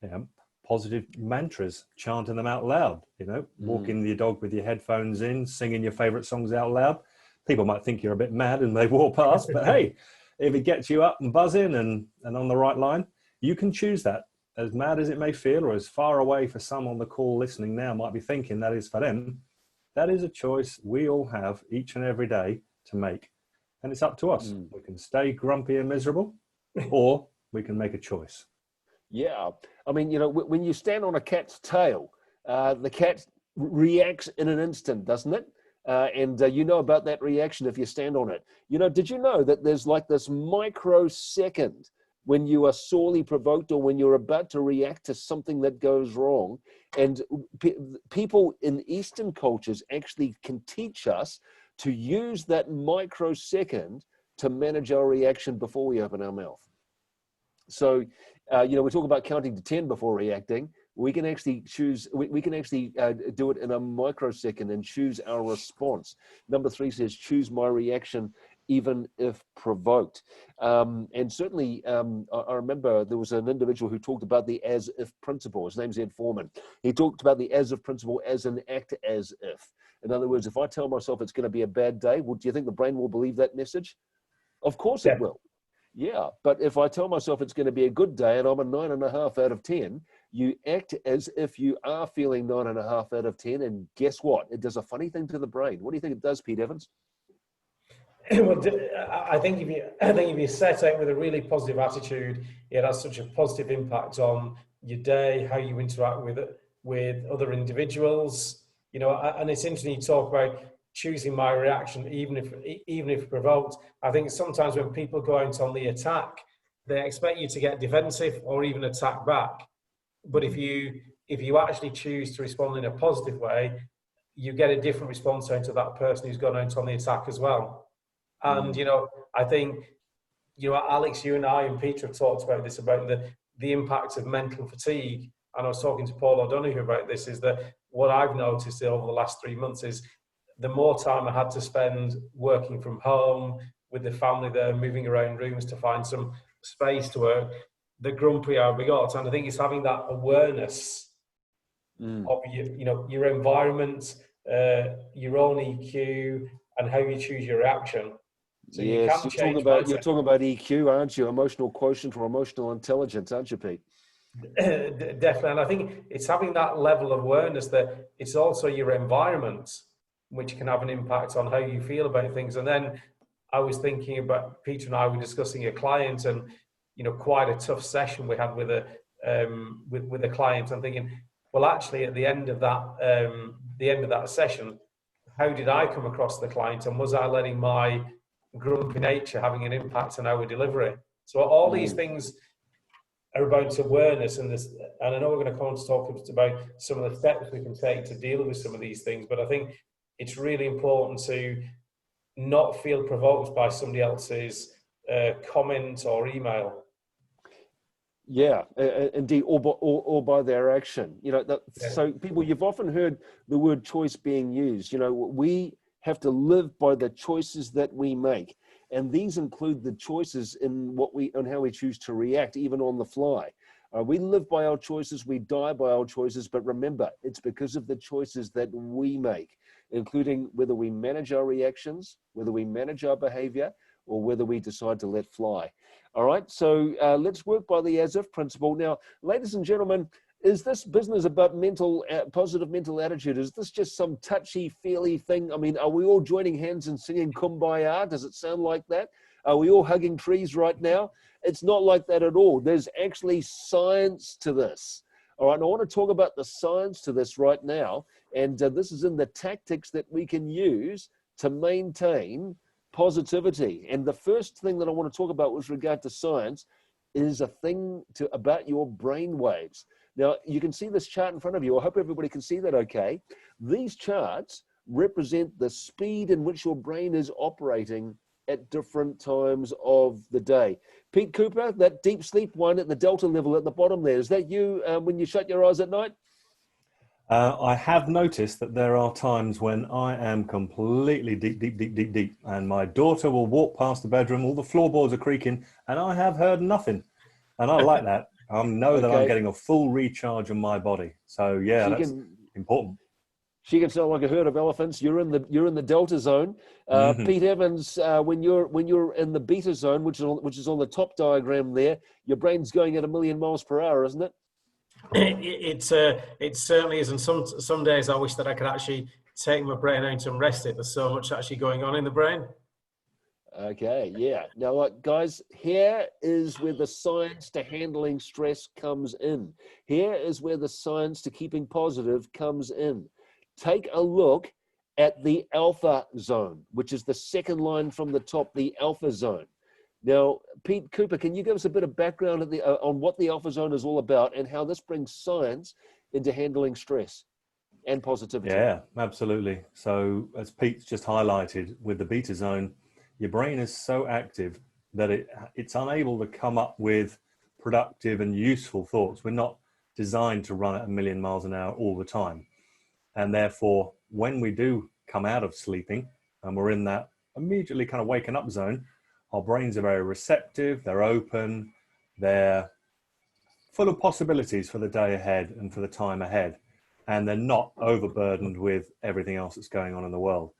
you know, positive mantras, chanting them out loud, you know, walking your dog with your headphones in, singing your favorite songs out loud. People might think you're a bit mad and they walk past, but hey, if it gets you up and buzzing and on the right line, you can choose that. As mad as it may feel, or as far away for some on the call listening now might be thinking that is for them, that is a choice we all have each and every day to make. And it's up to us. We can stay grumpy and miserable, or we can make a choice. Yeah. I mean, you know, when you stand on a cat's tail, the cat reacts in an instant, doesn't it? And you know about that reaction if you stand on it. You know, did you know that there's like this microsecond when you are sorely provoked, or when you're about to react to something that goes wrong? And people in Eastern cultures actually can teach us to use that microsecond to manage our reaction before we open our mouth. So, you know, we talk about counting to 10 before reacting. We can actually choose, we can actually do it in a microsecond and choose our response. Number 3 says, choose my reaction even if provoked. And certainly, I remember there was an individual who talked about the as-if principle. His name's Ed Foreman. He talked about the as-if principle as an act as if. In other words, if I tell myself it's going to be a bad day, well, do you think the brain will believe that message? Of course it will. Yeah, but if I tell myself it's going to be a good day and I'm a 9.5 out of 10, you act as if you are feeling 9.5 out of 10, and guess what? It does a funny thing to the brain. What do you think it does, Pete Evans? Well, I think if you set out with a really positive attitude, it has such a positive impact on your day, how you interact with other individuals. You know, and it's interesting you talk about choosing my reaction, even if provoked. I think sometimes when people go out on the attack, they expect you to get defensive or even attack back. But if you actually choose to respond in a positive way, you get a different response out to that person who's gone out on the attack as well. And, you know, I think, you know, Alex, you and I and Peter have talked about this, about the impact of mental fatigue. And I was talking to Paul O'Donoghue about this, is that what I've noticed over the last 3 months is the more time I had to spend working from home with the family there, moving around rooms to find some space to work, the grumpier we got. And I think it's having that awareness of your environment, your own EQ, and how you choose your reaction. So you Yes, can change mindset. you're talking about EQ, aren't you? Emotional quotient or emotional intelligence, aren't you, Pete? Definitely, and I think it's having that level of awareness that it's also your environment which can have an impact on how you feel about things. And then I was thinking about, Peter and I were discussing a client, and quite a tough session we had with a client. I'm thinking, well, actually, at the end of that session, how did I come across the client, and was I letting my grumpy nature having an impact on our delivery? So all these things are about awareness, and I know we're going to come on to talk about some of the steps we can take to deal with some of these things, but I think it's really important to not feel provoked by somebody else's comment or email. Yeah, indeed, or by their action. So people, you've often heard the word choice being used. We have to live by the choices that we make, and these include the choices in how we choose to react, even on the fly. We live by our choices, we die by our choices, but remember, it's because of the choices that we make, including whether we manage our reactions, whether we manage our behavior, or whether we decide to let fly. All right, so let's work by the as-if principle. Now, ladies and gentlemen, is this business about positive mental attitude? Is this just some touchy-feely thing? I mean, are we all joining hands and singing Kumbaya? Does it sound like that? Are we all hugging trees right now? It's not like that at all. There's actually science to this. All right, and I want to talk about the science to this right now, and this is in the tactics that we can use to maintain positivity. And the first thing that I want to talk about with regard to science is a thing about your brain waves. Now, you can see this chart in front of you. I hope everybody can see that okay. These charts represent the speed in which your brain is operating at different times of the day. Pete Cooper, that deep sleep one at the delta level at the bottom there, is that you when you shut your eyes at night? I have noticed that there are times when I am completely deep, and my daughter will walk past the bedroom, all the floorboards are creaking, and I have heard nothing. And I like that. I know that I'm getting a full recharge on my body. So yeah, that's important. She can sound like a herd of elephants. You're in the delta zone. Pete Evans, when you're in the beta zone, which is on the top diagram there, your brain's going at 1,000,000 miles per hour, isn't it? It certainly is, and some days I wish that I could actually take my brain out and rest it. There's so much actually going on in the brain. Okay, yeah. Now, guys, here is where the science to handling stress comes in. Here is where the science to keeping positive comes in. Take a look at the alpha zone, which is the second line from the top, the alpha zone. Now, Pete Cooper, can you give us a bit of background on what the alpha zone is all about and how this brings science into handling stress and positivity? Yeah, absolutely. So as Pete's just highlighted, with the beta zone, your brain is so active that it's unable to come up with productive and useful thoughts. We're not designed to run at 1,000,000 miles an hour all the time. And therefore, when we do come out of sleeping and we're in that immediately kind of waking up zone, our brains are very receptive, they're open, they're full of possibilities for the day ahead and for the time ahead. And they're not overburdened with everything else that's going on in the world.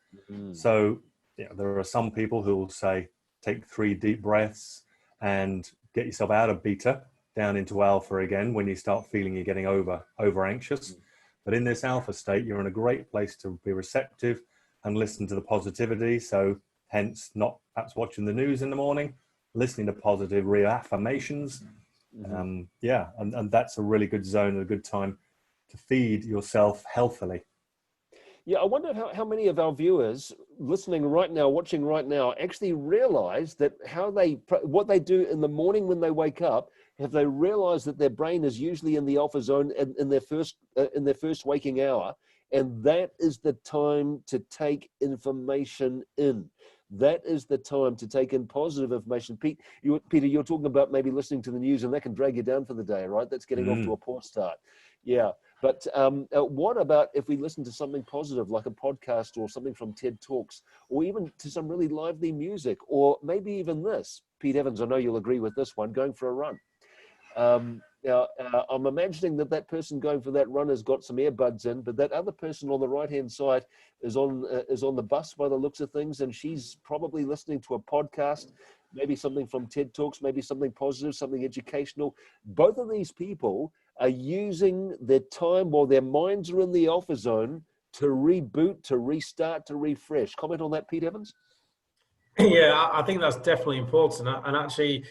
So there are some people who will say, take 3 deep breaths and get yourself out of beta down into alpha again when you start feeling you're getting over anxious. But in this alpha state, you're in a great place to be receptive and listen to the positivity. So hence not perhaps watching the news in the morning, listening to positive reaffirmations. And that's a really good zone and a good time to feed yourself healthily. Yeah, I wonder how many of our viewers listening right now, watching right now, actually realize that what they do in the morning when they wake up, have they realized that their brain is usually in the alpha zone in their first waking hour, and that is the time to take information in. That is the time to take in positive information. Peter, you're talking about maybe listening to the news, and that can drag you down for the day, right? That's getting off to a poor start. Yeah. But what about if we listen to something positive, like a podcast or something from TED Talks, or even to some really lively music, or maybe even this? Pete Evans, I know you'll agree with this one, going for a run. Now, I'm imagining that person going for that run has got some earbuds in, but that other person on the right-hand side is on the bus by the looks of things, and she's probably listening to a podcast, maybe something from TED Talks, maybe something positive, something educational. Both of these people are using their time while their minds are in the alpha zone to reboot, to restart, to refresh. Comment on that, Pete Evans? Yeah, I think that's definitely important. And actually,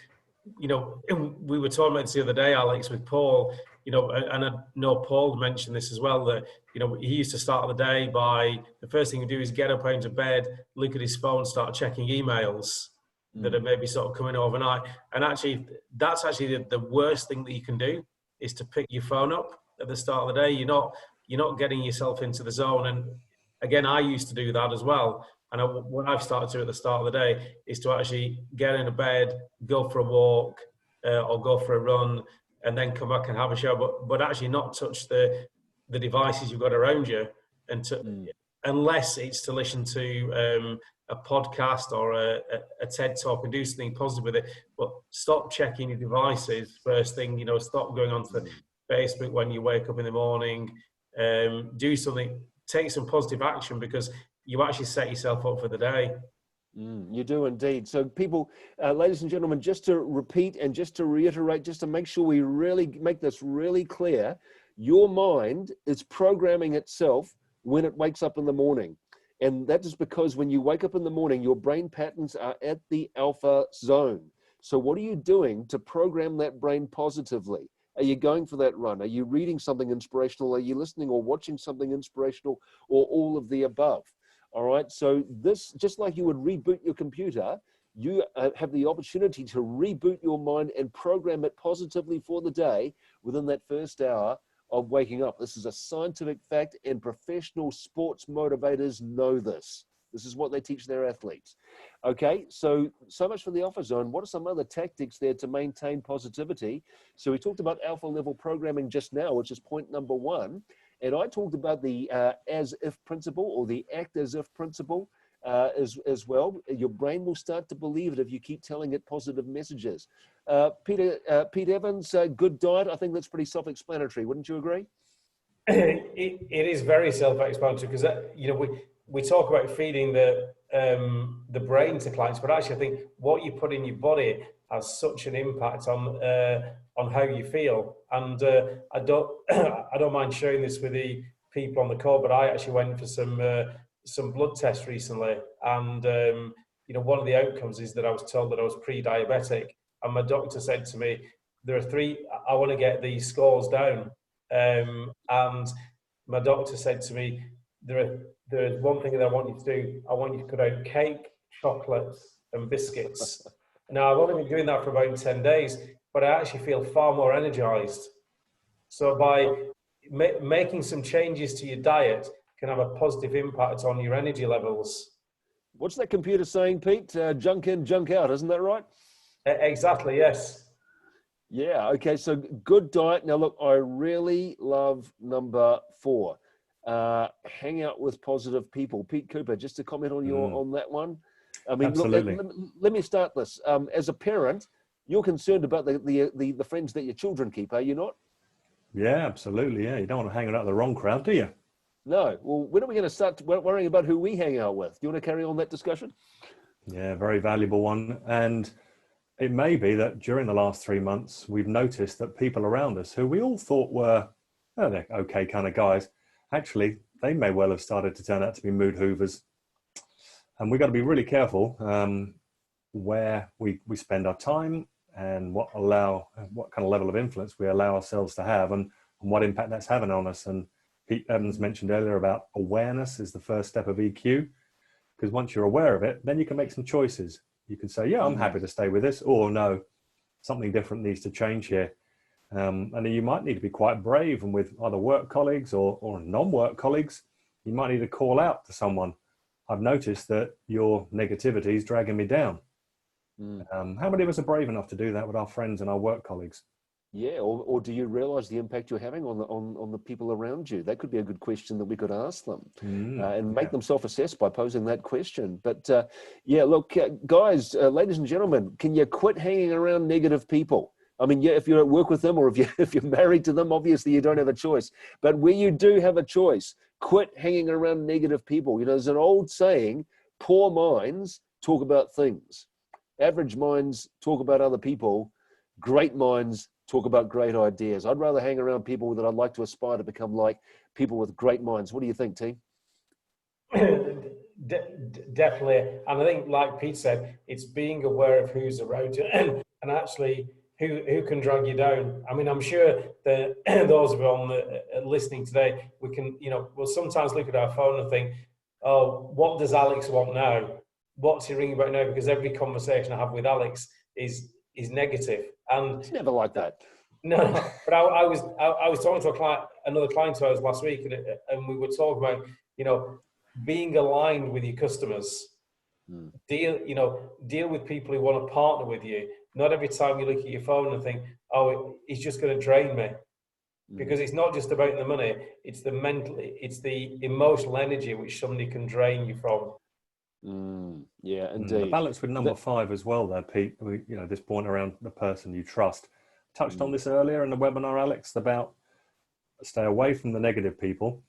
you know, we were talking about this the other day, Alex, with Paul, you know, and I know Paul mentioned this as well, that, you know, he used to start the day by, the first thing he'd do is get up out of bed, look at his phone, start checking emails that are maybe sort of coming overnight. And actually, that's actually the worst thing that you can do, is to pick your phone up at the start of the day. You're not getting yourself into the zone. And again, I used to do that as well. And what I've started to do at the start of the day is to actually get into bed, go for a walk, or go for a run, and then come back and have a shower, but actually not touch the devices you've got around you, and unless it's to listen to a podcast or a TED Talk and do something positive with it. But stop checking your devices first thing. You know, stop going onto Facebook when you wake up in the morning. Do something, take some positive action, because you actually set yourself up for the day. You do indeed. So people, ladies and gentlemen, just to repeat and just to reiterate, just to make sure we really make this really clear, your mind is programming itself when it wakes up in the morning. And that is because when you wake up in the morning, your brain patterns are at the alpha zone. So what are you doing to program that brain positively? Are you going for that run? Are you reading something inspirational? Are you listening or watching something inspirational, or all of the above? All right, so this, just like you would reboot your computer, you have the opportunity to reboot your mind and program it positively for the day within that first hour of waking up. This is a scientific fact, and professional sports motivators know this. This is what they teach their athletes. Okay, so much for the alpha zone. What are some other tactics there to maintain positivity? So we talked about alpha level programming just now, which is point number 1. And I talked about the as-if principle, or the act-as-if principle as well. Your brain will start to believe it if you keep telling it positive messages. Pete Evans, good diet, I think that's pretty self-explanatory. Wouldn't you agree? It is very self-explanatory, because you know, we talk about feeding the brain to clients, but actually I think what you put in your body has such an impact on how you feel. And I don't mind sharing this with the people on the call, but I actually went for some blood tests recently, and you know, one of the outcomes is that I was told that I was pre-diabetic, and my doctor said to me, there are 3, I want to get these scores down, and my doctor said to me, there's one thing that I want you to do. I want you to cut out cake, chocolates, and biscuits. Now, I've only been doing that for about 10 days, but I actually feel far more energized. So by making some changes to your diet can have a positive impact on your energy levels. What's that computer saying, Pete? Junk in, junk out, isn't that right? Exactly, yes. Yeah, okay, so good diet. Now, look, I really love number 4. Hang out with positive people. Pete Cooper, just to comment on on that one. I mean, absolutely. Look, let me start this. As a parent, you're concerned about the friends that your children keep, are you not? Yeah, absolutely. Yeah, you don't want to hang out with the wrong crowd, do you? No. Well, when are we going to start worrying about who we hang out with? Do you want to carry on that discussion? Yeah, very valuable one. And it may be that during the last 3 months, we've noticed that people around us who we all thought were, they're okay kind of guys, actually, they may well have started to turn out to be mood hoovers. And we've got to be really careful where we spend our time, and what kind of level of influence we allow ourselves to have, and what impact that's having on us. And Pete Evans mentioned earlier about awareness is the first step of EQ, because once you're aware of it, then you can make some choices. You can say, yeah, I'm happy to stay with this, or no, something different needs to change here. And you might need to be quite brave, and with other work colleagues or non-work colleagues, you might need to call out to someone. I've noticed that your negativity is dragging me down. How many of us are brave enough to do that with our friends and our work colleagues? Yeah, or do you realize the impact you're having on the people around you? That could be a good question that we could ask them, and make them self-assess by posing that question. But yeah, look, guys, ladies and gentlemen, can you quit hanging around negative people? I mean, yeah, if you don't work with them or if you're married to them, obviously you don't have a choice. But where you do have a choice, quit hanging around negative people. You know, there's an old saying, poor minds talk about things. Average minds talk about other people. Great minds talk about great ideas. I'd rather hang around people that I'd like to aspire to become like, people with great minds. What do you think, team? Definitely. And I think, like Pete said, it's being aware of who's around you and actually who can drag you down. I mean, I'm sure that those of you on listening today, we can, we'll sometimes look at our phone and think, oh, what does Alex want now? What's he ringing about now? Because every conversation I have with Alex is negative. And It's never like that. No, but I was talking to another client of ours last week, and we were talking about, being aligned with your customers. Deal with people who want to partner with you. Not every time you look at your phone and think, oh, it's just going to drain me. Because it's not just about the money, it's the emotional energy which somebody can drain you from. Yeah, indeed. The balance with number 5 as well there, Pete, this point around the person you trust. Touched on this earlier in the webinar, Alex, about stay away from the negative people,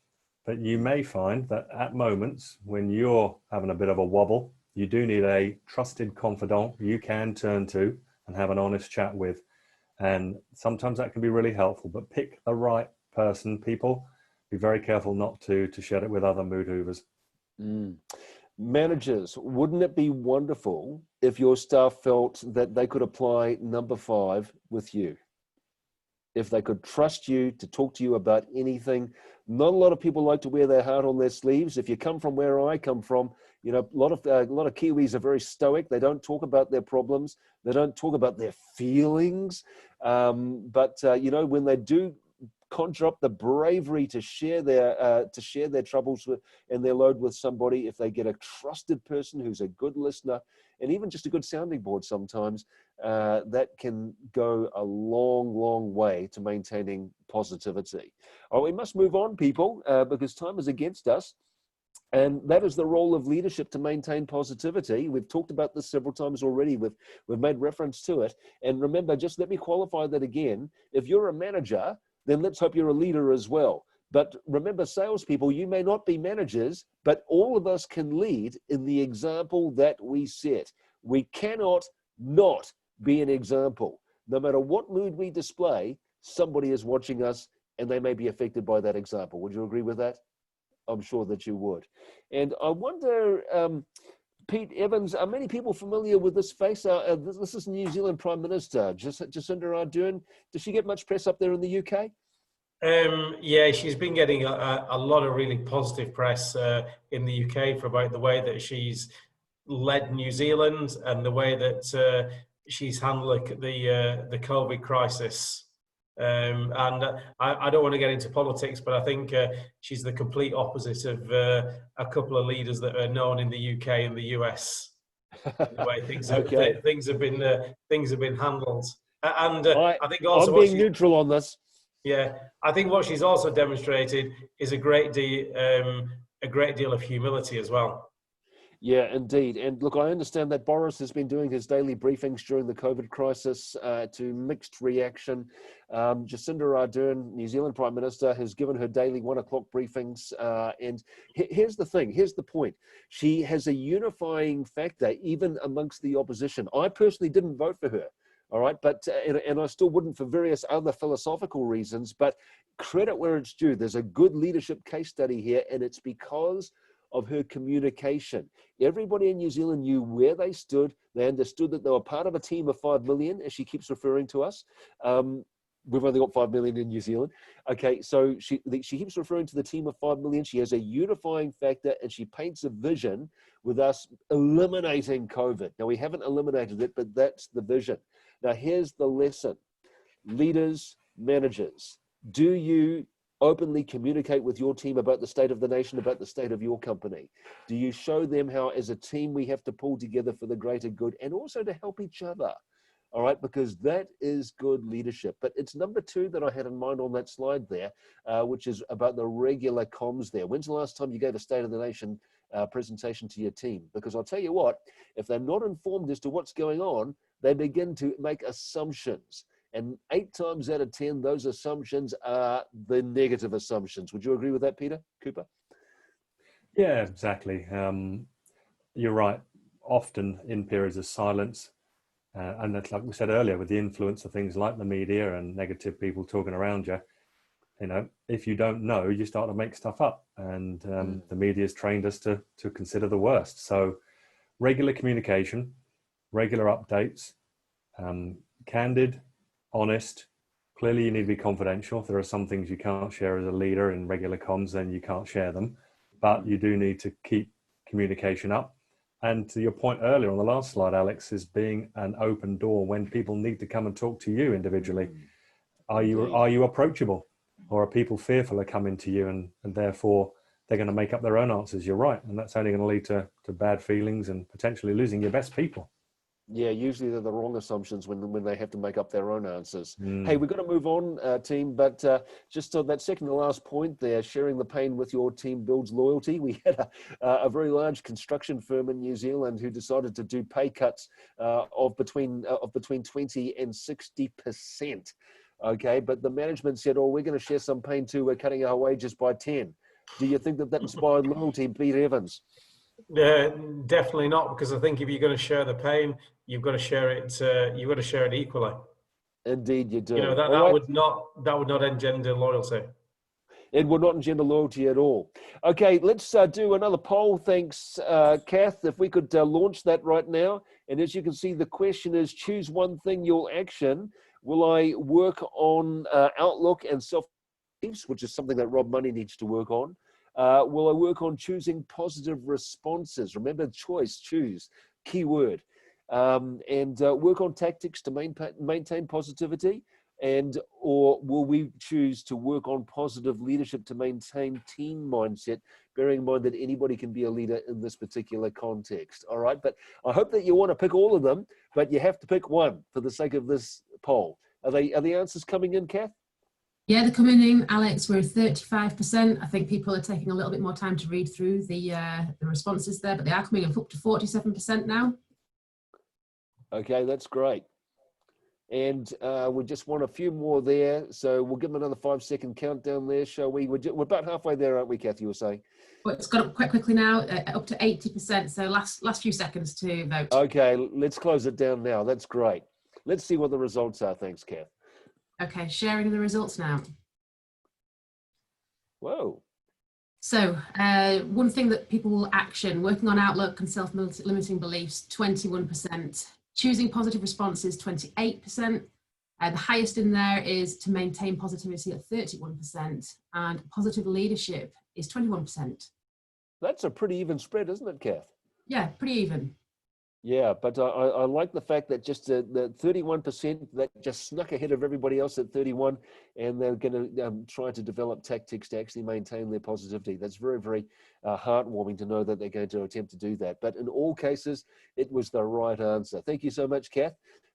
but you may find that at moments when you're having a bit of a wobble, you do need a trusted confidant you can turn to and have an honest chat with. And sometimes that can be really helpful, but pick the right person, people. Be very careful not to share it with other mood hoovers. Managers, wouldn't it be wonderful if your staff felt that they could apply number 5 with you? If they could trust you to talk to you about anything. Not a lot of people like to wear their heart on their sleeves. If you come from where I come from, a lot of Kiwis are very stoic. They don't talk about their problems. They don't talk about their feelings. But when they do conjure up the bravery to share their troubles and their load with somebody, if they get a trusted person who's a good listener and even just a good sounding board sometimes, that can go a long way to maintaining positivity. We must move on, people, because time is against us. And that is the role of leadership, to maintain positivity. We've talked about this several times already. We've made reference to it. And remember, just let me qualify that again. If you're a manager, then let's hope you're a leader as well. But remember, salespeople, you may not be managers, but all of us can lead in the example that we set. We cannot not be an example. No matter what mood we display, somebody is watching us and they may be affected by that example. Would you agree with that? I'm sure that you would. And I wonder, Pete Evans, are many people familiar with this face? This is New Zealand Prime Minister, Jacinda Ardern. Does she get much press up there in the UK? Yeah, she's been getting a lot of really positive press in the UK for about the way that she's led New Zealand and the way that she's handled the COVID crisis. And I don't want to get into politics, but I think she's the complete opposite of a couple of leaders that are known in the UK and the US. The way things have been handled, and I think also I'm being neutral on this. Yeah, I think what she's also demonstrated is a great deal of humility as well. Yeah, indeed. And look, I understand that Boris has been doing his daily briefings during the COVID crisis to mixed reaction. Jacinda Ardern, New Zealand Prime Minister, has given her daily 1 o'clock briefings. And here's the thing, here's the point. She has a unifying factor even amongst the opposition. I personally didn't vote for her. All right, but and I still wouldn't for various other philosophical reasons, but credit where it's due. There's a good leadership case study here, and it's because of her communication. Everybody in New Zealand knew where they stood. They understood that they were part of a team of 5 million, as she keeps referring to us. We've only got 5 million in New Zealand. Okay, so she keeps referring to the team of 5 million. She has a unifying factor, and she paints a vision with us eliminating COVID. Now, we haven't eliminated it, but that's the vision. Now, here's the lesson. Leaders, managers, do you openly communicate with your team about the state of the nation, about the state of your company? Do you show them how, as a team, we have to pull together for the greater good and also to help each other? All right, because that is good leadership. But it's number 2 that I had in mind on that slide there, which is about the regular comms there. When's the last time you gave a State of the Nation presentation to your team? Because I'll tell you what, if they're not informed as to what's going on, they begin to make assumptions. And 8 times out of 10, those assumptions are the negative assumptions. Would you agree with that, Peter Cooper? Yeah, exactly. You're right. Often in periods of silence, and that's like we said earlier, with the influence of things like the media and negative people talking around you, if you don't know, you start to make stuff up. And the media's trained us to consider the worst. So regular communication, regular updates, candid, honest. Clearly, you need to be confidential. If there are some things you can't share as a leader in regular comms, then you can't share them. But you do need to keep communication up. And to your point earlier on the last slide, Alex, is being an open door when people need to come and talk to you individually. Are you approachable, or are people fearful of coming to you, and therefore they're going to make up their own answers? You're right, and that's only going to lead to bad feelings and potentially losing your best people. Yeah, usually they're the wrong assumptions when they have to make up their own answers. Hey, we've got to move on, team, but just on that second to last point there, sharing the pain with your team builds loyalty. We had a very large construction firm in New Zealand who decided to do pay cuts of between 20 and 60%. Okay, but the management said, "Oh, we're going to share some pain too. We're cutting our wages by 10." Do you think that inspired loyalty, Pete Evans? Definitely not, because I think if you're going to share the pain, you've got to share it. You've got to share it equally. Indeed, you do. That would not engender loyalty. It would not engender loyalty at all. Okay, let's do another poll. Thanks, Kath. If we could launch that right now. And as you can see, the question is: choose one thing you'll action. Will I work on Outlook and self-beliefs, which is something that Rob Money needs to work on? Will I work on choosing positive responses? Remember, choice, choose, keyword. And work on tactics to maintain positivity? Or will we choose to work on positive leadership to maintain team mindset, bearing in mind that anybody can be a leader in this particular context? All right, but I hope that you want to pick all of them, but you have to pick one for the sake of this poll. Are the answers coming in, Kath? Yeah, they're coming in, Alex. We're 35%. I think people are taking a little bit more time to read through the responses there, but they are coming up to 47% now. Okay, that's great. And we just want a few more there, so we'll give them another 5-second countdown there, shall we? We're about halfway there, aren't we, Kathy, you were saying? Well, it's got up quite quickly now, up to 80%, so last few seconds to vote. Okay, let's close it down now. That's great. Let's see what the results are. Thanks, Kath. Okay, sharing the results now. Whoa. So one thing that people will action: working on Outlook and self-limiting beliefs, 21%. Choosing positive responses, 28%. The highest in there is to maintain positivity at 31%, and positive leadership is 21%. That's a pretty even spread, isn't it, Kath? Yeah, pretty even. Yeah, but I like the fact that just the 31% that just snuck ahead of everybody else at 31%, and they're going to try to develop tactics to actually maintain their positivity. That's very, very heartwarming to know that they're going to attempt to do that. But in all cases, it was the right answer. Thank you so much, Kath,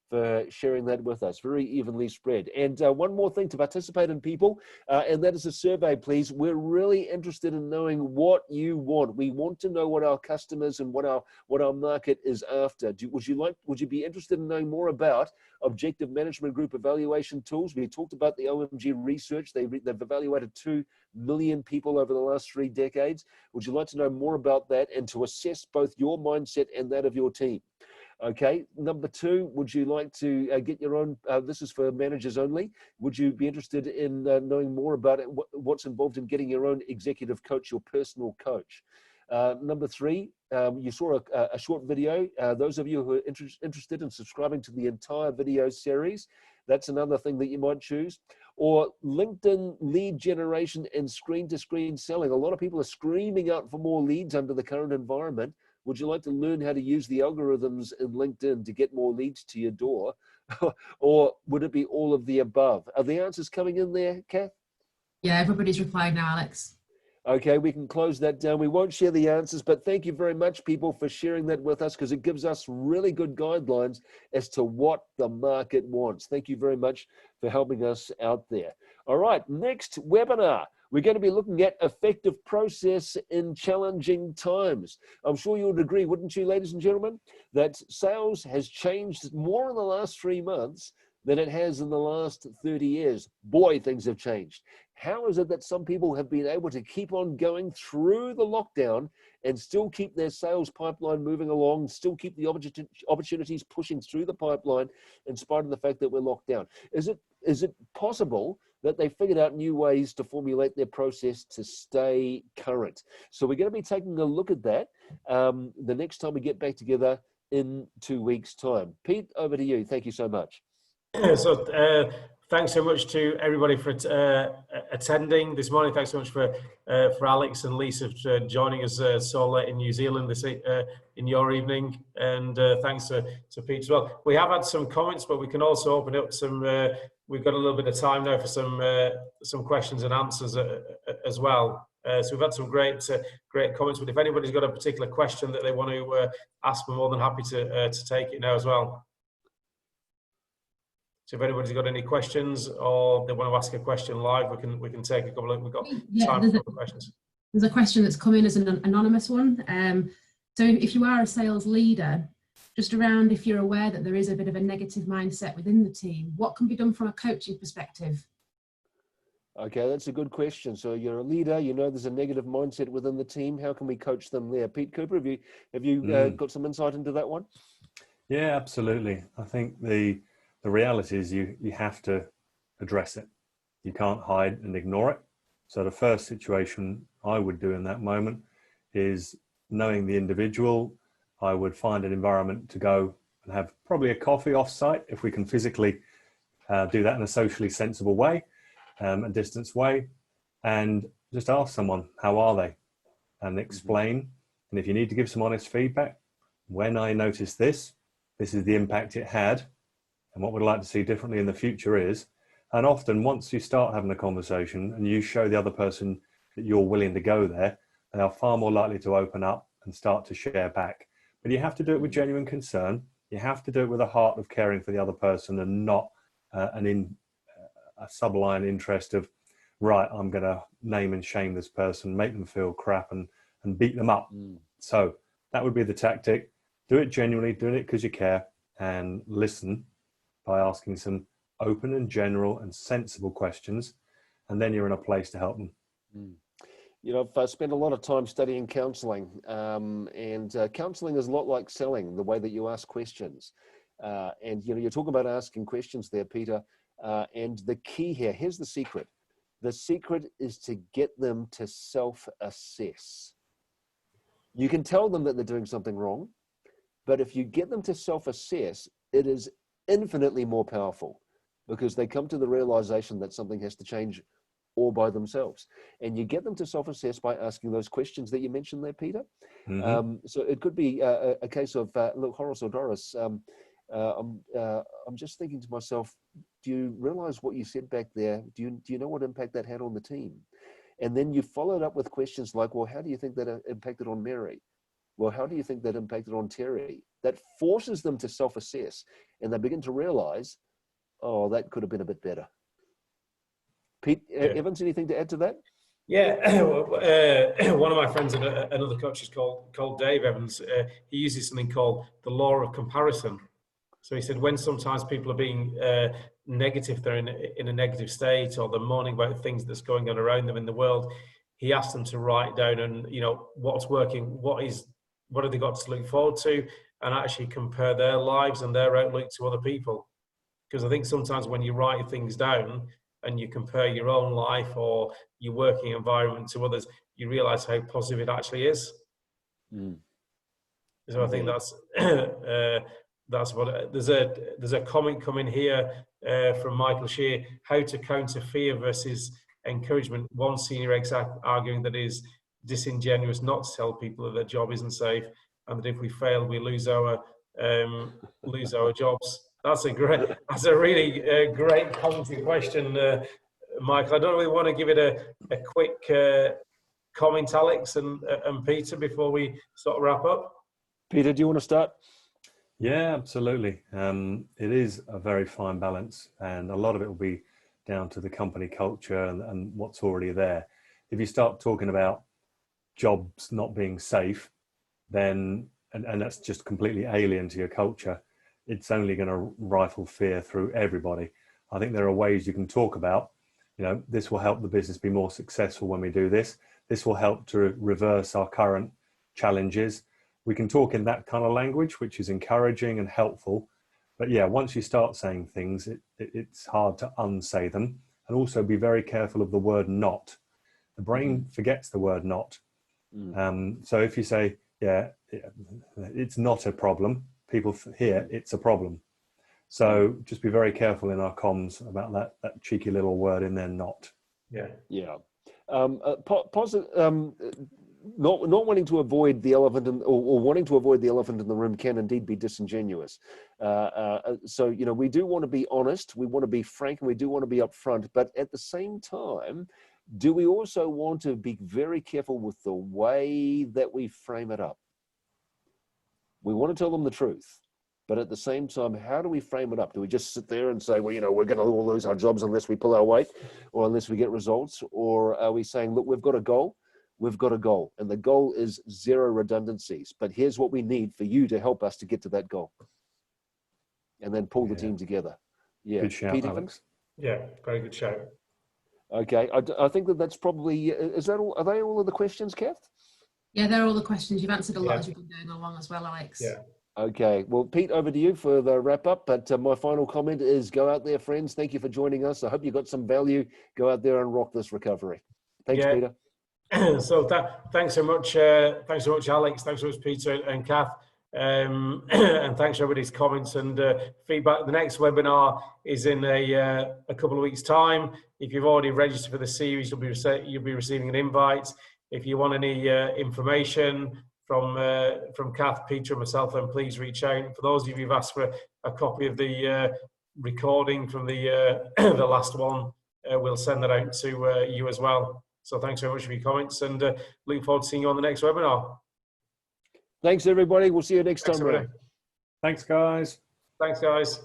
for sharing that with us. Very evenly spread. And one more thing to participate in, people, and that is a survey, please. We're really interested in knowing what you want. We want to know what our customers and what our market is after. Would you be interested in knowing more about objective management group evaluation tools? We talked about the OMG research. They've evaluated 2 million people over the last 3 decades. Would you like to know more about that and to assess both your mindset and that of your team? Okay, number 2, would you like to get your own, this is for managers only, would you be interested in knowing more about it, what's involved in getting your own executive coach, your personal coach? Number 3, you saw a short video. Those of you who are interested in subscribing to the entire video series, that's another thing that you might choose. Or LinkedIn lead generation and screen-to-screen selling. A lot of people are screaming out for more leads under the current environment. Would you like to learn how to use the algorithms in LinkedIn to get more leads to your door? Or would it be all of the above? Are the answers coming in there, Kath? Yeah, everybody's replied now, Alex. Okay, we can close that down. We won't share the answers, but thank you very much, people, for sharing that with us, because it gives us really good guidelines as to what the market wants. Thank you very much for helping us out there. All right, next webinar. We're going to be looking at effective process in challenging times. I'm sure you would agree, wouldn't you, ladies and gentlemen, that sales has changed more in the last 3 months than it has in the last 30 years. Boy, things have changed. How is it that some people have been able to keep on going through the lockdown and still keep their sales pipeline moving along, still keep the opportunities pushing through the pipeline in spite of the fact that we're locked down? Is it possible that they figured out new ways to formulate their process to stay current? So we're going to be taking a look at that the next time we get back together in 2 weeks' time. Pete, over to you. Thank you so much. So thanks so much to everybody for attending this morning. Thanks so much for Alex and Lisa for joining us so late in New Zealand in your evening, and thanks to Pete as well. We have had some comments, but we can also open up some. We've got a little bit of time now for some questions and answers as well. So we've had some great comments. But if anybody's got a particular question that they want to ask, we're more than happy to take it now as well. So if anybody's got any questions or they want to ask a question live, we can take a couple of. We've got time for questions. There's a question that's come in as an anonymous one. So if you are a sales leader, just around if you're aware that there is a bit of a negative mindset within the team, what can be done from a coaching perspective? Okay, that's a good question. So you're a leader, you know there's a negative mindset within the team. How can we coach them there? Pete Cooper, have you got some insight into that one? Yeah, absolutely. I think the reality is you have to address it. You can't hide and ignore it. So the first situation I would do in that moment is, knowing the individual, I would find an environment to go and have probably a coffee off-site if we can physically do that in a socially sensible way, a distance way, and just ask someone, how are they? And explain. And if you need to give some honest feedback, when I noticed this is the impact it had, and what we'd like to see differently in the future is. And often once you start having a conversation and you show the other person that you're willing to go there, they are far more likely to open up and start to share back. But you have to do it with genuine concern. You have to do it with a heart of caring for the other person, and not a subline interest of, right, I'm going to name and shame this person, make them feel crap and beat them up. So that would be the tactic. Do it genuinely, do it because you care, and listen by asking some open and general and sensible questions, and then you're in a place to help them. You know, I've spent a lot of time studying counseling, and counseling is a lot like selling, the way that you ask questions. And, you know, you're talking about asking questions there, Peter, and the key here, here's the secret. The secret is to get them to self-assess. You can tell them that they're doing something wrong, but if you get them to self-assess, it is infinitely more powerful, because they come to the realization that something has to change all by themselves. And you get them to self-assess by asking those questions that you mentioned there, Peter. So it could be a case of, look, Horace or Doris, I'm just thinking to myself, do you realize what you said back there? Do you know what impact that had on the team? And then you followed up with questions like, well, how do you think that impacted on Mary? Well, how do you think that impacted on Terry? That forces them to self-assess, and they begin to realize, oh, that could have been a bit better. Pete, Evans, anything to add to that? Yeah, one of my friends, another coach, is called Dave Evans. He uses something called the law of comparison. So he said, when sometimes people are being negative, they're in a negative state, or they're moaning about things that's going on around them in the world, he asked them to write down, and you know, what's working, what have they got to look forward to, and actually compare their lives and their outlook to other people. Because I think sometimes when you write things down and you compare your own life or your working environment to others, you realize how positive it actually is. So I think that's what there's a comment coming here from Michael Shear: how to counter fear versus encouragement. One senior exec arguing that it is disingenuous not to tell people that their job isn't safe, and that if we fail, we lose our jobs. That's a really great commenting question, Michael. I don't really want to give it a quick comment, Alex and Peter, before we sort of wrap up. Peter, do you want to start? Yeah, absolutely. It is a very fine balance, and a lot of it will be down to the company culture and what's already there. If you start talking about jobs not being safe, then, and that's just completely alien to your culture, it's only going to rifle fear through everybody. I think there are ways you can talk about, you know, this will help the business be more successful when we do this. This will help to reverse our current challenges. We can talk in that kind of language, which is encouraging and helpful. But yeah, once you start saying things, it's hard to unsay them. And also be very careful of the word not. The brain forgets the word not. So if you say, yeah, it's not a problem, people hear it's a problem. So just be very careful in our comms about that cheeky little word in there, not. Yeah. Yeah. Not wanting to avoid the elephant or wanting to avoid the elephant in the room can indeed be disingenuous. So, you know, we do want to be honest, we want to be frank, and we do want to be upfront, but at the same time, do we also want to be very careful with the way that we frame it up? We want to tell them the truth, but at the same time, how do we frame it up? Do we just sit there and say, well, you know, we're going to all lose our jobs unless we pull our weight or unless we get results? Or are we saying, look, we've got a goal, and the goal is 0 redundancies, but here's what we need for you to help us to get to that goal, and then pull the team together. Yeah, Good shout, Pete, Alex. Yeah, very good shout. Okay, I think that's probably, is that all? Are they all of the questions, Kath? Yeah, they're all the questions. You've answered a lot Yeah. as you've been going along as well, Alex. Yeah. Okay, well, Pete, over to you for the wrap up. But my final comment is go out there, friends. Thank you for joining us. I hope you got some value. Go out there and rock this recovery. Thanks, Yeah. Peter. So thanks so much, Alex. Thanks so much, Peter and Kath. And thanks for everybody's comments and feedback. The next webinar is in a couple of weeks' time. If you've already registered for the series, you'll be receiving an invite. If you want any information from Kath, Peter, and myself, then please reach out. For those of you who've asked for a copy of the recording from the the last one, we'll send that out to you as well. So thanks very much for your comments, and looking forward to seeing you on the next webinar. Thanks, everybody. We'll see you next time Everybody. around. Thanks, guys. Thanks, guys.